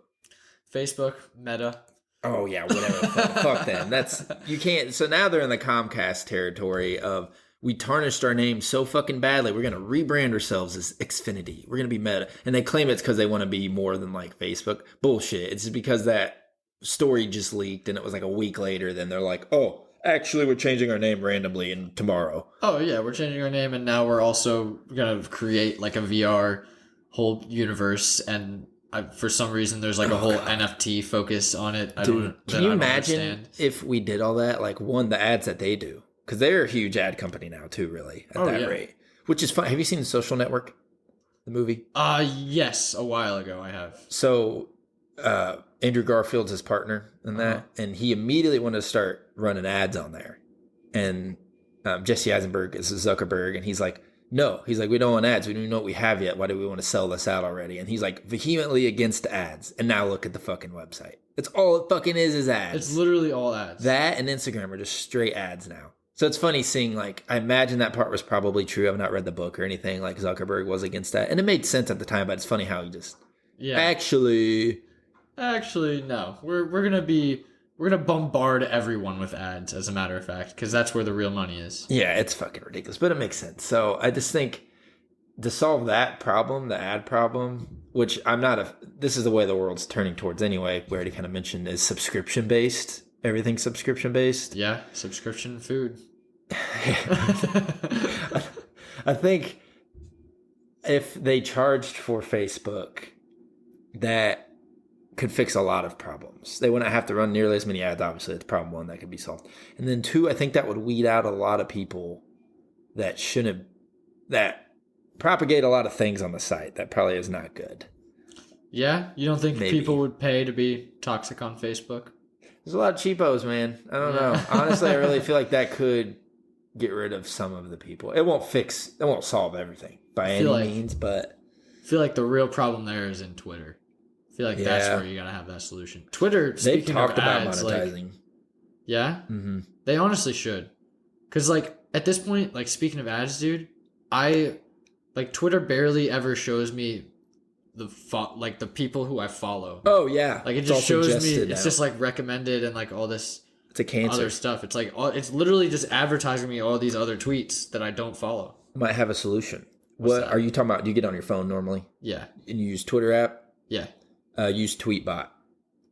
Facebook, Meta. Oh yeah, whatever. Fuck them. That's you can't. So now they're in the Comcast territory of we tarnished our name so fucking badly. We're gonna rebrand ourselves as Xfinity. We're gonna be Meta, and they claim it's because they want to be more than like Facebook. Bullshit. It's just because that story just leaked, and it was like a week later. Then they're like, oh, actually, we're changing our name randomly and tomorrow. Oh yeah, we're changing our name, and now we're also gonna create like a VR whole universe, and for some reason there's like a whole NFT focus on it. Can you imagine if we did all that? Like the ads that they do, because they're a huge ad company now too. Really, at that rate, which is fun. Have you seen The Social Network, the movie? Yes, a while ago I have. So Andrew Garfield's his partner in that, and he immediately wanted to start running ads on there. And Jesse Eisenberg is Zuckerberg, and he's like, no, he's like, we don't want ads. We don't even know what we have yet. Why do we want to sell this out already? And he's like vehemently against ads. And now look at the fucking website. It's all it fucking is ads. It's literally all ads. That and Instagram are just straight ads now. So it's funny seeing, like, I imagine that part was probably true. I've not read the book or anything. Like, Zuckerberg was against that. And it made sense at the time, but it's funny how he just, actually, no. We're gonna bombard everyone with ads, as a matter of fact, because that's where the real money is. Yeah, it's fucking ridiculous, but it makes sense. So I just think to solve that problem, the ad problem, which this is the way the world's turning towards anyway, we already kind of mentioned, is subscription based. Everything's subscription based. Yeah, subscription food. I think if they charged for Facebook, that could fix a lot of problems. They wouldn't have to run nearly as many ads. Obviously, it's problem one that could be solved. And then two, I think that would weed out a lot of people that propagate a lot of things on the site that probably is not good. Yeah? You don't think Maybe. people would pay to be toxic on Facebook? There's a lot of cheapos, man. I don't know. Honestly, I really feel like that could get rid of some of the people. It won't solve everything by any means, but I feel like the real problem there is in Twitter. I feel like that's where you gotta have that solution. Twitter, they've speaking talked of about ads, monetizing. Mm-hmm. They honestly should. Because, like, at this point, like, speaking of ads, dude, Twitter barely ever shows me the people who I follow. Oh, yeah. Like, it just shows me, it's just, like, recommended and, like, all this it's a cancer. Other stuff. It's, like, it's literally just advertising me all these other tweets that I don't follow. Might have a solution. What's what that? Are you talking about? Do you get on your phone normally? Yeah. And you use Twitter app? Yeah. Use Tweetbot.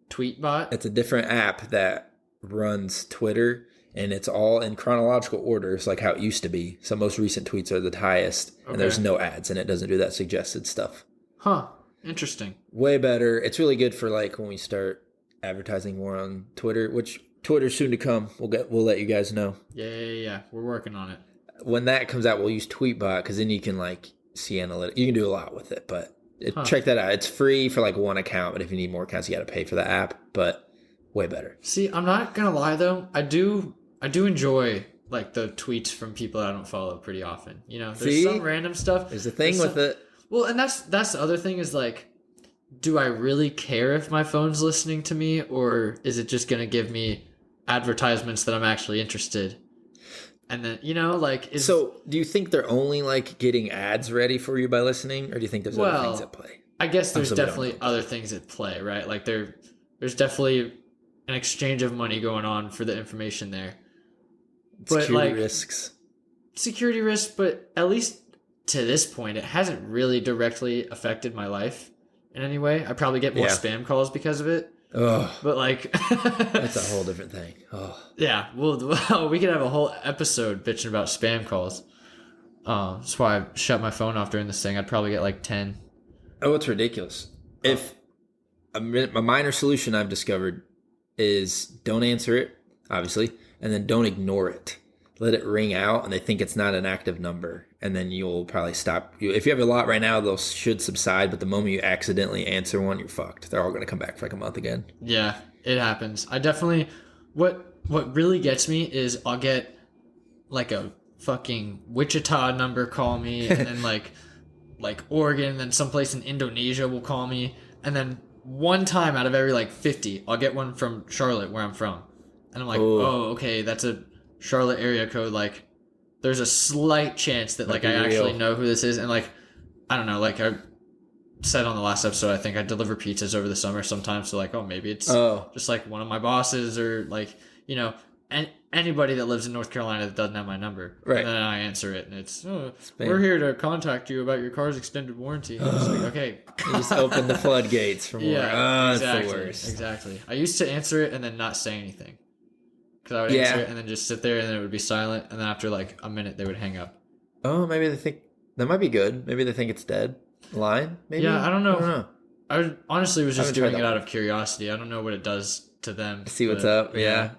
Tweetbot? It's a different app that runs Twitter, and it's all in chronological order. It's like how it used to be. So most recent tweets are the highest, and there's no ads, and it doesn't do that suggested stuff. Huh. Interesting. Way better. It's really good for like when we start advertising more on Twitter, which Twitter's soon to come. We'll let you guys know. Yeah. We're working on it. When that comes out, we'll use Tweetbot because then you can like see analytics. You can do a lot with it, but check that out. It's free for like one account, but if you need more accounts, you got to pay for the app. But way better. See, I'm not gonna lie though. I do enjoy like the tweets from people I don't follow pretty often. You know, there's some random stuff. There's a thing with it. Well, and that's the other thing is like do I really care if my phone's listening to me, or is it just going to give me advertisements that I'm actually interested? And then, So, do you think they're only like getting ads ready for you by listening, or do you think there's other things at play? I guess there's So we don't definitely know. other things at play, right? Like there's definitely an exchange of money going on for the information there. But Security like risks. security risk, but at least to this point, it hasn't really directly affected my life in any way. I probably get more Yeah. spam calls because of it. Oh, But like, that's a whole different thing. Oh, yeah, well, we could have a whole episode bitching about spam calls. That's why I shut my phone off during this thing. I'd probably get like 10. oh, it's ridiculous. If a minor solution I've discovered is don't answer it, obviously, and then don't ignore it. Let it ring out, and they think it's not an active number, and then you'll probably stop. If you have a lot right now, those should subside. But the moment you accidentally answer one, you're fucked. They're all going to come back for like a month again. Yeah, it happens. I definitely what really gets me is I'll get like a fucking Wichita number call me, and then like Oregon, and then someplace in Indonesia will call me, and then one time out of every like 50, I'll get one from Charlotte, where I'm from, and I'm like, Ooh. oh, okay, that's a Charlotte area code. Like, there's a slight chance that like Might I be actually real. know who this is, and like I don't know, like I said on the last episode, I think I deliver pizzas over the summer sometimes, so like, oh, maybe it's just like one of my bosses, or like, and anybody that lives in North Carolina that doesn't have my number. Right. And then I answer it, and it's, Spam. we're here to contact you about your car's extended warranty. And it's like, okay. You just open the floodgates for more. Yeah, It's exactly. the worst. Exactly. I used to answer it and then not say anything. Because I would Yeah. answer it and then just sit there, and then it would be silent, and then after like a minute, they would hang up. Oh, maybe they think that might be good. Maybe they think it's dead. Line? Maybe. Yeah, I don't know. Honestly was just Haven't tried doing it that out of curiosity. I don't know what it does to them. See what's but, up. Yeah.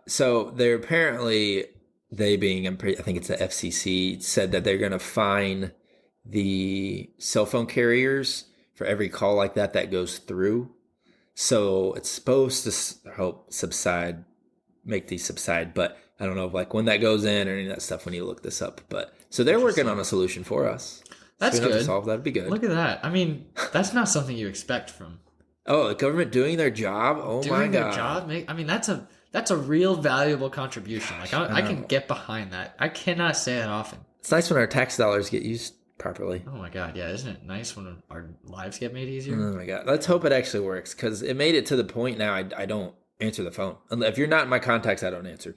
So they're apparently, I think it's the FCC, said that they're going to fine the cell phone carriers for every call like that goes through. So it's supposed to help make these subside, but I don't know if like when that goes in or any of that stuff. We need to look this up. But so they're working on a solution for us. That's so we don't have good. to solve that. That'd be good. Look at that. I mean, that's not something you expect from Oh, the government doing their job. Oh my doing their god. job. I mean, that's a real valuable contribution. Like I can get behind that. I cannot say that often. It's nice when our tax dollars get used properly. Oh my god, yeah, isn't it nice when our lives get made easier? Oh my god. Let's hope it actually works, because it made it to the point now I don't answer the phone. If you're not in my contacts, I don't answer.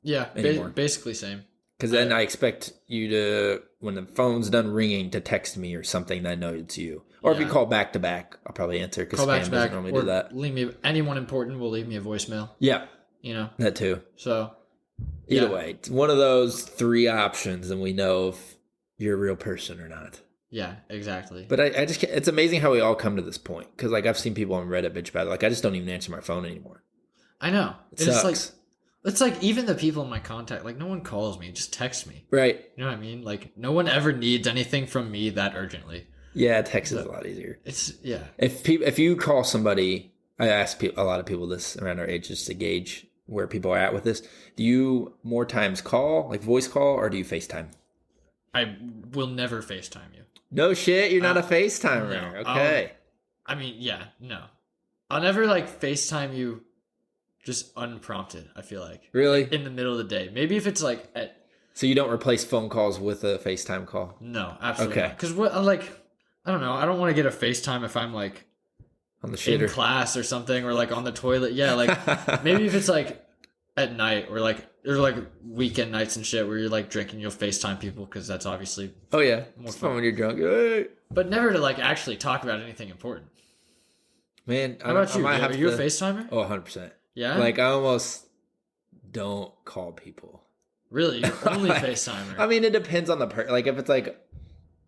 Yeah, Anymore. basically same. Because then I expect you to, when the phone's done ringing, to text me or something that I know it's you. Or if you Yeah. call back to back, I'll probably answer, because Call spam back to doesn't back, normally or do that. leave me anyone important will leave me a voicemail. Yeah, You know, that too. so Either yeah. way, it's one of those three options, and we know if you're a real person or not. Yeah, exactly. But I just can't, it's amazing how we all come to this point. Because like I've seen people on Reddit bitch about it. Like I just don't even answer my phone anymore. I know. It sucks. It's like even the people in my contact, like no one calls me, just text me. Right. You know what I mean? Like no one ever needs anything from me that urgently. Yeah, text is a lot easier. It's yeah. If you call somebody, I ask a lot of people this around our age just to gauge where people are at with this. Do you more times call, like voice call, or do you FaceTime? I will never FaceTime you. No shit, you're not a FaceTimer. No. Okay. I mean, yeah, no. I'll never like FaceTime you just unprompted, I feel like. Really? In the middle of the day. Maybe if it's like at So you don't replace phone calls with a FaceTime call? no, absolutely Okay. not. Because what I don't know, I don't want to get a FaceTime if I'm like On the in shitter? class or something, or like on the toilet. Yeah, like maybe if it's like at night, or like weekend nights and shit where you're like drinking, you'll FaceTime people because that's obviously, Oh yeah. More It's fun fun. when you're drunk. Hey. but never to like actually talk about anything important. Man, How about you? might Are have you a to- FaceTimer? Oh, 100%. Yeah, Like I almost don't call people. really, you're only Like, FaceTimer. I mean, it depends on the like if it's like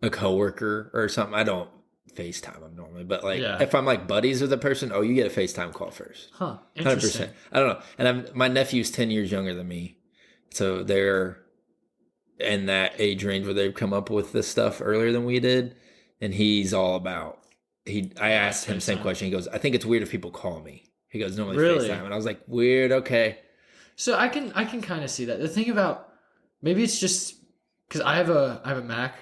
a coworker or something, I don't FaceTime them normally. But like Yeah. if I'm like buddies with a person, oh, you get a FaceTime call first. Huh? 100%. Interesting. I don't know. And my nephew's 10 years younger than me, so they're in that age range where they've come up with this stuff earlier than we did, and he's all about. I asked him the same FaceTime. question. He goes, "I think it's weird if people call me." He goes, "Normally Really? FaceTime," and I was like, "Weird, okay." So I can kind of see that. The thing about maybe it's just because I have a Mac.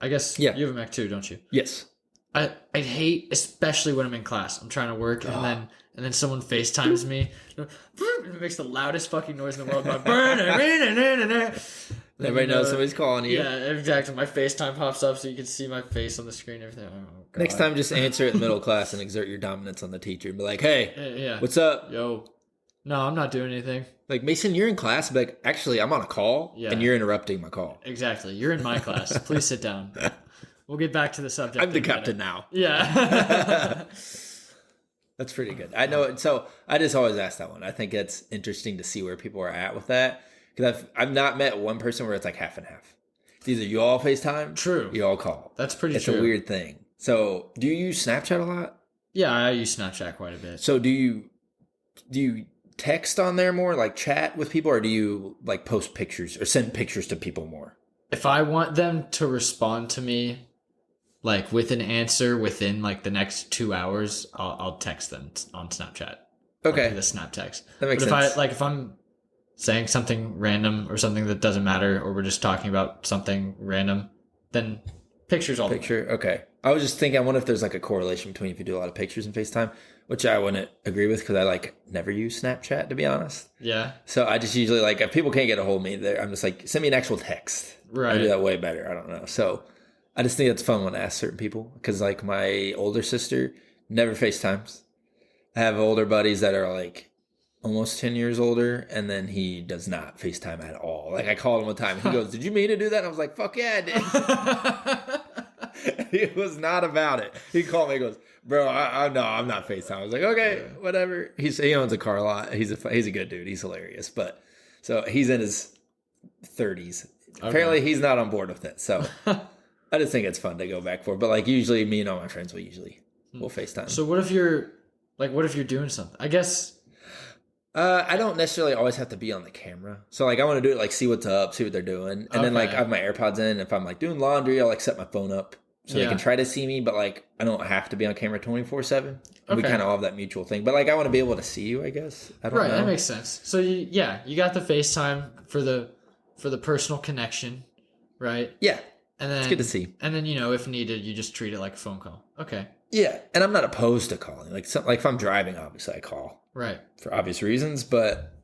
I guess Yeah. you have a Mac too, don't you? Yes. I hate, especially when I'm in class. I'm trying to work, and then someone FaceTimes me. It makes the loudest fucking noise in the world. Everybody knows somebody's calling you. Yeah, exactly. My FaceTime pops up so you can see my face on the screen and everything. Oh, God. Next time, just answer it in middle class and exert your dominance on the teacher and be like, hey, Yeah. what's up? Yo. No, I'm not doing anything. Like, Mason, you're in class, but like, actually, I'm on a call, Yeah. and you're interrupting my call. Exactly. You're in my class. Please sit down. We'll get back to the subject. I'm the in a minute. captain now. Yeah. That's pretty good. I know. So I just always ask that one. I think it's interesting to see where people are at with that. Because I've not met one person where it's like half and half. It's either you all FaceTime, True. you all call. That's pretty It's true. a weird thing. So do you use Snapchat a lot? Yeah, I use Snapchat quite a bit. So do you text on there more, like chat with people, or do you like post pictures or send pictures to people more? If I want them to respond to me, like with an answer within like the next 2 hours, I'll text them on Snapchat. Okay, I'll do the snap text. that makes but sense. if I'm saying something random or something that doesn't matter, or we're just talking about something random, then pictures all the way. Picture, okay. I was just thinking, I wonder if there's like a correlation between if you do a lot of pictures in FaceTime, which I wouldn't agree with because I like never use Snapchat, to be honest. Yeah. So I just usually like, if people can't get a hold of me, I'm just like, send me an actual text. Right. I do that way better. I don't know. So I just think it's fun when I ask certain people because like my older sister never FaceTimes. I have older buddies that are like almost 10 years older, and then he does not FaceTime at all. Like I called him one time and he goes, did you mean to do that? And I was like, fuck yeah, I did. He was not about it. He called me and goes, bro, I'm not FaceTime. I was like, okay, whatever. He owns a car lot. He's a good dude. He's hilarious. But so he's in his 30s. Okay. Apparently he's not on board with it. So I just think it's fun to go back for. But like usually me and all my friends will FaceTime. So what if you're doing something? I guess. I don't necessarily always have to be on the camera. So like I want to do it like see what's up, see what they're doing. And then like I have my AirPods in. If I'm like doing laundry, I'll like set my phone up so they can try to see me, but like I don't have to be on camera 24/7. We kind of have that mutual thing. But like I want to be able to see you, I guess. I don't know. That makes sense. So you got the FaceTime for the personal connection, right? Yeah. And then it's good to see. And then if needed, you just treat it like a phone call. Okay. Yeah, and I'm not opposed to calling. Like if I'm driving, obviously I call. Right. For obvious reasons, but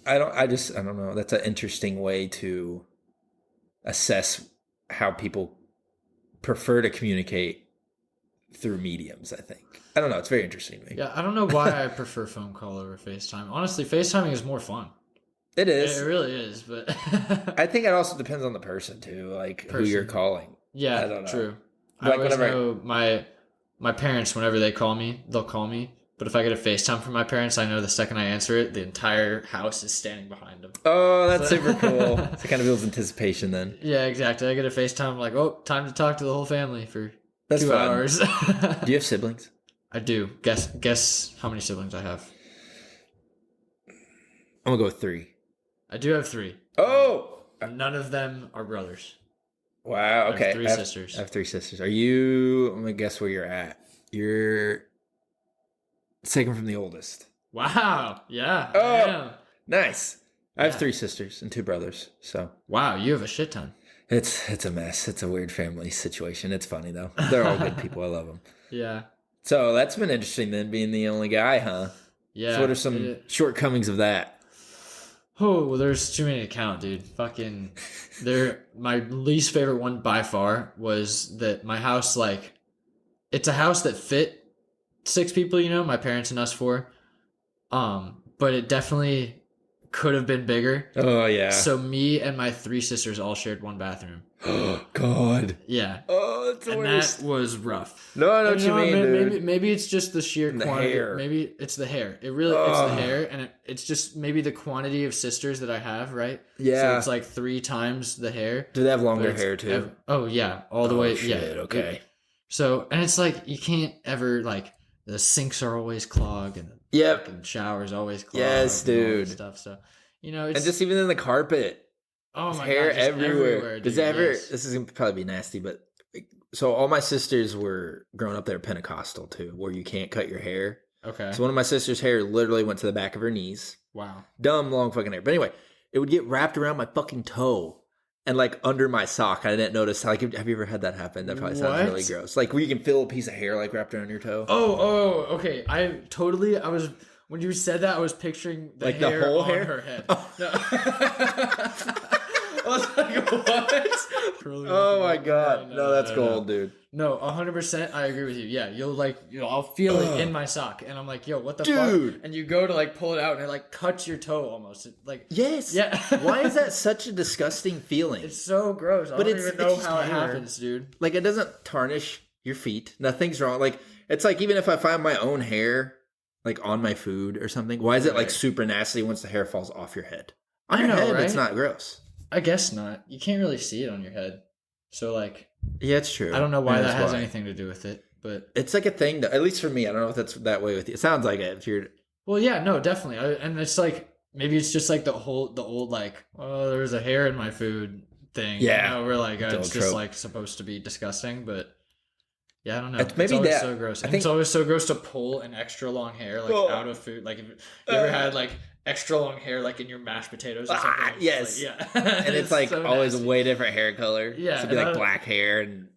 I don't know. That's an interesting way to assess how people prefer to communicate through mediums, I think. I don't know. It's very interesting to me. Yeah, I don't know why I prefer phone call over FaceTime. Honestly, FaceTiming is more fun. It is. It really is, but I think it also depends on the person too, like who you're calling. Yeah, I don't know. True. Like I always know my parents, whenever they'll call me. But if I get a FaceTime from my parents, I know the second I answer it, the entire house is standing behind them. Oh, that's super cool. So it kind of builds anticipation then. Yeah, exactly. I get a FaceTime, I'm like, oh, time to talk to the whole family for 2 fun. hours. Do you have siblings? I do. Guess how many siblings I have. I'm going to go with 3. I do have 3. Oh! None of them are brothers. Wow, okay. I have 3 sisters. I have 3 sisters. Are you, I'm going to guess where you're at. You're second from the oldest. Wow. Yeah. Oh, I am. nice. I have 3 sisters and 2 brothers. So wow, you have a shit ton. it's a mess. It's a weird family situation. It's funny though. They're all good people. I love them. Yeah. So that's been interesting then, being the only guy, huh? Yeah. So what are some shortcomings of that? Oh, well, there's too many to count, dude. Fucking, my least favorite one by far was that my house, like, it's a house that fit 6 people, my parents and us 4. But it definitely could have been bigger. Oh yeah. So me and my 3 sisters all shared one bathroom. Oh God. Yeah. Oh, it's the And worst. that was rough. No, I know what you mean, dude. Maybe it's just the sheer quantity. Hair. Maybe it's the hair. It's the hair, and it's just maybe the quantity of sisters that I have, right? Yeah. So it's like 3 times the hair. Do they have longer hair too? Oh yeah, all the way. Shit, Yeah. okay. So and it's like you can't ever like the sinks are always clogged and the fucking shower's always clogged. Yes, and all that dude. stuff. So it's And just even in the carpet. oh my hair god, just everywhere. Does dude, it ever? yes. This is gonna probably be nasty, but so all my sisters were growing up. They're Pentecostal too, where you can't cut your hair. Okay. So one of my sister's hair literally went to the back of her knees. Wow. Dumb long fucking hair. But anyway, it would get wrapped around my fucking toe, and like under my sock. I didn't notice. Like, have you ever had that happen? That probably sounds really What? gross. Like where you can feel a piece of hair like wrapped around your toe. Okay. I was when you said that, I was picturing the Like the hair whole on hair? her head. No. I was like, what? Oh my god! No, that's gold, dude. No, 100%. I agree with you. Yeah, I'll feel it in my sock, and I'm like, yo, what the Dude. fuck? And you go to like pull it out, and it like cuts your toe almost. Like, Yes. yeah. Why is that such a disgusting feeling? It's so gross. I But don't it's- even know it's just how it hair. happens, dude. Like, it doesn't tarnish your feet. Nothing's wrong. Like, it's like even if I find my own hair like on my food or something, why is it like Right. super nasty once the hair falls off your head? On I your know, head, right? it's not gross. I guess not. You can't really see it on your head, so like, Yeah, it's true. I don't know why Yeah, that that's has why. anything to do with it, but It's like a thing that, at least for me, I don't know if that's that way with you. It sounds like it. If you're, well, yeah, no, definitely. And it's like maybe it's just like the old like, oh, there's a hair in my food thing. Yeah. You know, we're like, The it's old just trope. like supposed to be disgusting, but yeah, I don't know. It's maybe always that. so gross. I And think- it's always so gross to pull an extra long hair like Oh. out of food. Like, if you ever had like extra long hair like in your mashed potatoes or something? It's yes. like, yeah. and it's like so always nasty. a way different hair color. Yeah, So it'd be and like I- black hair and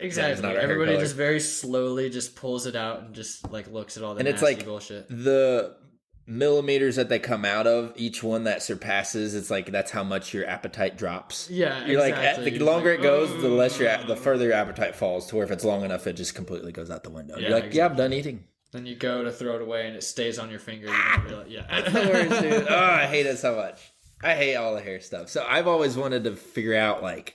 Exactly. not our hair Everybody color. just very slowly just pulls it out and just like looks at all the And it's nasty like bullshit. the millimeters that they come out of, each one that surpasses, it's like that's how much your appetite drops. Yeah, You're exactly. like, the You're longer like, it goes, the less "Ugh." the further your appetite falls. To where if it's long enough, it just completely goes out the window. Yeah, You're like, yeah, I'm done eating. Then you go to throw it away and it stays on your finger. You don't realize, yeah. That's the worst, dude. Oh, I hate it so much. I hate all the hair stuff. So I've always wanted to figure out, like,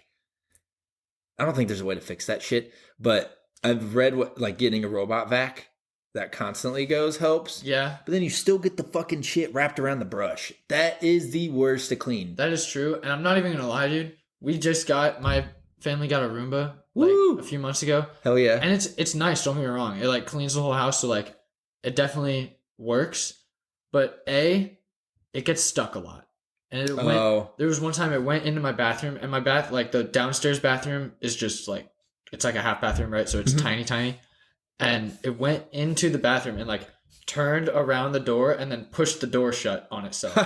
I don't think there's a way to fix that shit, but I've read what, like, getting a robot vac that constantly goes helps. Yeah, But then you still get the fucking shit wrapped around the brush. That is the worst to clean. that is true. And I'm not even gonna lie, dude. My family got a Roomba Woo! like a few months ago, Hell yeah. and it's nice. Don't get me wrong. It like cleans the whole house, so like it definitely works. But it gets stuck a lot, and it went. Oh. There was one time it went into my bathroom, and my like the downstairs bathroom is just like it's like a half bathroom, right? So it's Mhm. tiny, and it went into the bathroom and like turned around the door and then pushed the door shut on itself.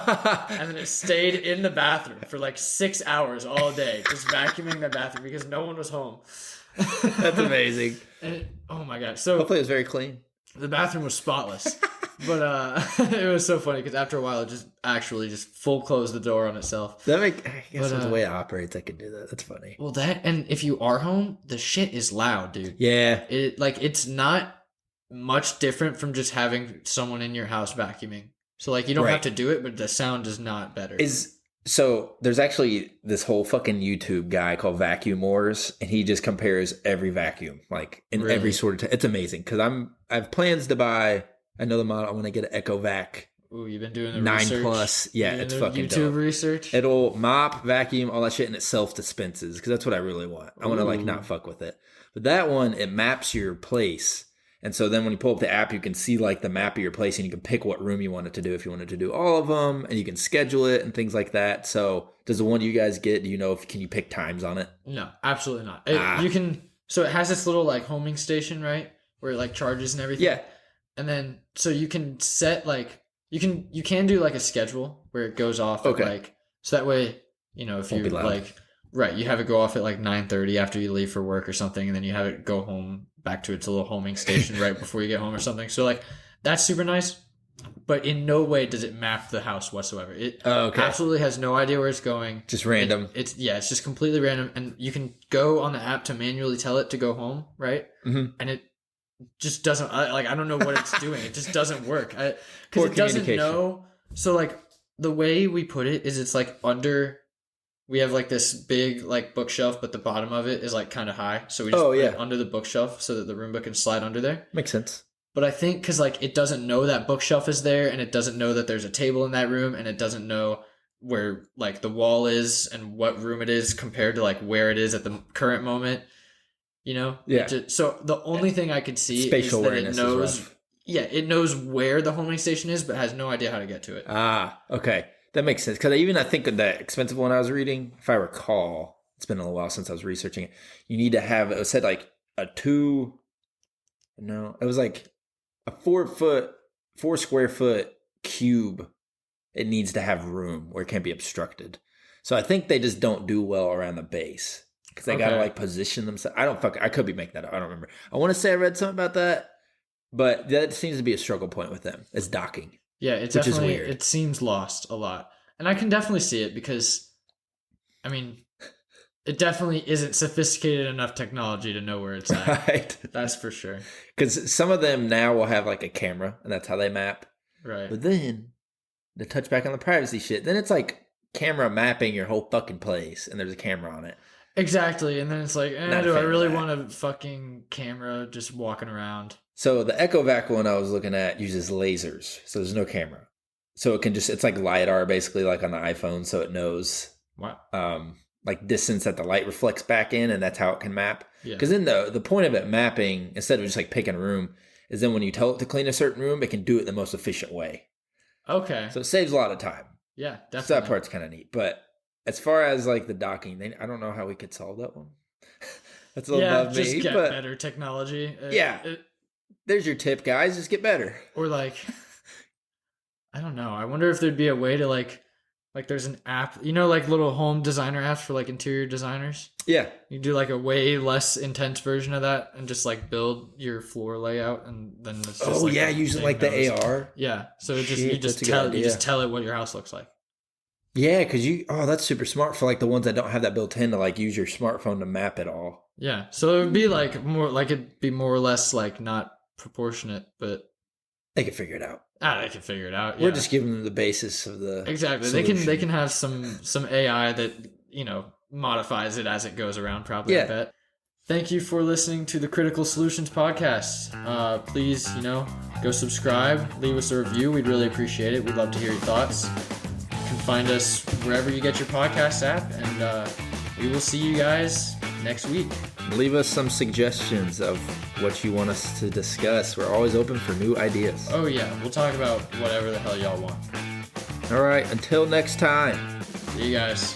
And then it stayed in the bathroom for like 6 hours all day, just vacuuming the bathroom because no one was home. That's amazing. And oh my god! So Hopefully it was very clean. the bathroom was spotless, but it was so funny because after a while, it just actually just full closed the door on itself. I guess But, with the way it operates, I could do that. That's funny. Well, that and if you are home, the shit is loud, dude. Yeah. It's not much different from just having someone in your house vacuuming. So like you don't Right. have to do it, but the sound is not better. So there's actually this whole fucking YouTube guy called Vacuum Wars, and he just compares every vacuum, like in Really? every sort of. It's amazing because I have plans to buy another model. I want to get an Echo Vac Ooh, you've been doing the 9 research. plus. Yeah, Doing it's the fucking YouTube dope. research. It'll mop, vacuum, all that shit, and it self dispenses because that's what I really want. I want to like Ooh. not fuck with it. But that one, it maps your place. And so then when you pull up the app, you can see like the map of your place and you can pick what room you want it to do if you wanted to do all of them, and you can schedule it and things like that. So does the one you guys get, do you know can you pick times on it? No, absolutely not. Ah. You can. So it has this little like homing station, right, where it like charges and everything. Yeah. And then so you can set like you can do like a schedule where it goes off at Okay. like so that way if Won't you be loud. like right you have it go off at like 9:30 after you leave for work or something, and then you have it go home back to its little homing station right before you get home or something. So like that's super nice, but in no way does it map the house whatsoever. It Oh, okay. absolutely has no idea where it's going. Just random. It's just completely random, and you can go on the app to manually tell it to go home, right? Mhm. And it just doesn't I don't know what it's doing. It just doesn't work Poor because it doesn't communication. know. So like the way we put it is it's like under. We have like this big like bookshelf, but the bottom of it is like kind of high, so we just put it under the bookshelf so that the Roomba can slide under there. Makes sense. But I think because like it doesn't know that bookshelf is there, and it doesn't know that there's a table in that room, and it doesn't know where like the wall is and what room it is compared to like where it is at the current moment. Yeah. So the only thing I could see Spatial is that awareness it knows. is rough. Yeah, it knows where the homing station is, but has no idea how to get to it. Ah, okay. That makes sense. Because I think of the expensive one I was reading, if I recall, it's been a little while since I was researching it. You need to have, it said like it was like a 4 square foot cube. It needs to have room where it can't be obstructed. So I think they just don't do well around the base because they gotta Okay. like position themselves. I could be making that up. I don't remember. I want to say I read something about that, but that seems to be a struggle point with them. Is docking, Yeah, it which is definitely weird. it seems lost a lot. And I can definitely see it because I mean, it definitely isn't sophisticated enough technology to know where it's at. Right. That's for sure. Because some of them now will have like a camera, and that's how they map. Right. But then the touchback on the privacy shit, then it's like camera mapping your whole fucking place, and there's a camera on it. Exactly. And then it's like, Not a do I fan of really that. want a fucking camera just walking around? So the Echo Vac one I was looking at uses lasers, so there's no camera. So it can just, it's like LiDAR basically, like on the iPhone, so it knows Wow. like distance that the light reflects back in, and that's how it can map. Yeah. Because then the point of it mapping, instead of just like picking a room, is then when you tell it to clean a certain room, it can do it the most efficient way. Okay. So it saves a lot of time. Yeah, So that definitely. part's kind of neat. But as far as like the docking, I don't know how we could solve that one. That's a little Yeah, above just me. get But better technology. Yeah. There's your tip, guys. Just get better. Or like, I don't know. I wonder if there'd be a way to like there's an app, like little home designer apps for like interior designers. Yeah. You do like a way less intense version of that and just like build your floor layout, and then it's just like the using thing like the knows. AR. Yeah, so it just Shit, you just that's a good tell you idea. just tell it what your house looks like. Yeah, because that's super smart for like the ones that don't have that built in to like use your smartphone to map it all. Yeah, so it would be like more like it'd be more or less like not proportionate, but They can figure it out. they can figure it out. We're Yeah. just giving them the basis of the Exactly. solution. They can have some AI that, modifies it as it goes around, probably. I Yeah. bet. Thank you for listening to the Critical Solutions podcast. Please, go subscribe, leave us a review. We'd really appreciate it. We'd love to hear your thoughts. You can find us wherever you get your podcast app, and we will see you guys next week. Leave us some suggestions of what you want us to discuss. We're always open for new ideas. Oh yeah, we'll talk about whatever the hell y'all want. All right, until next time. See you guys.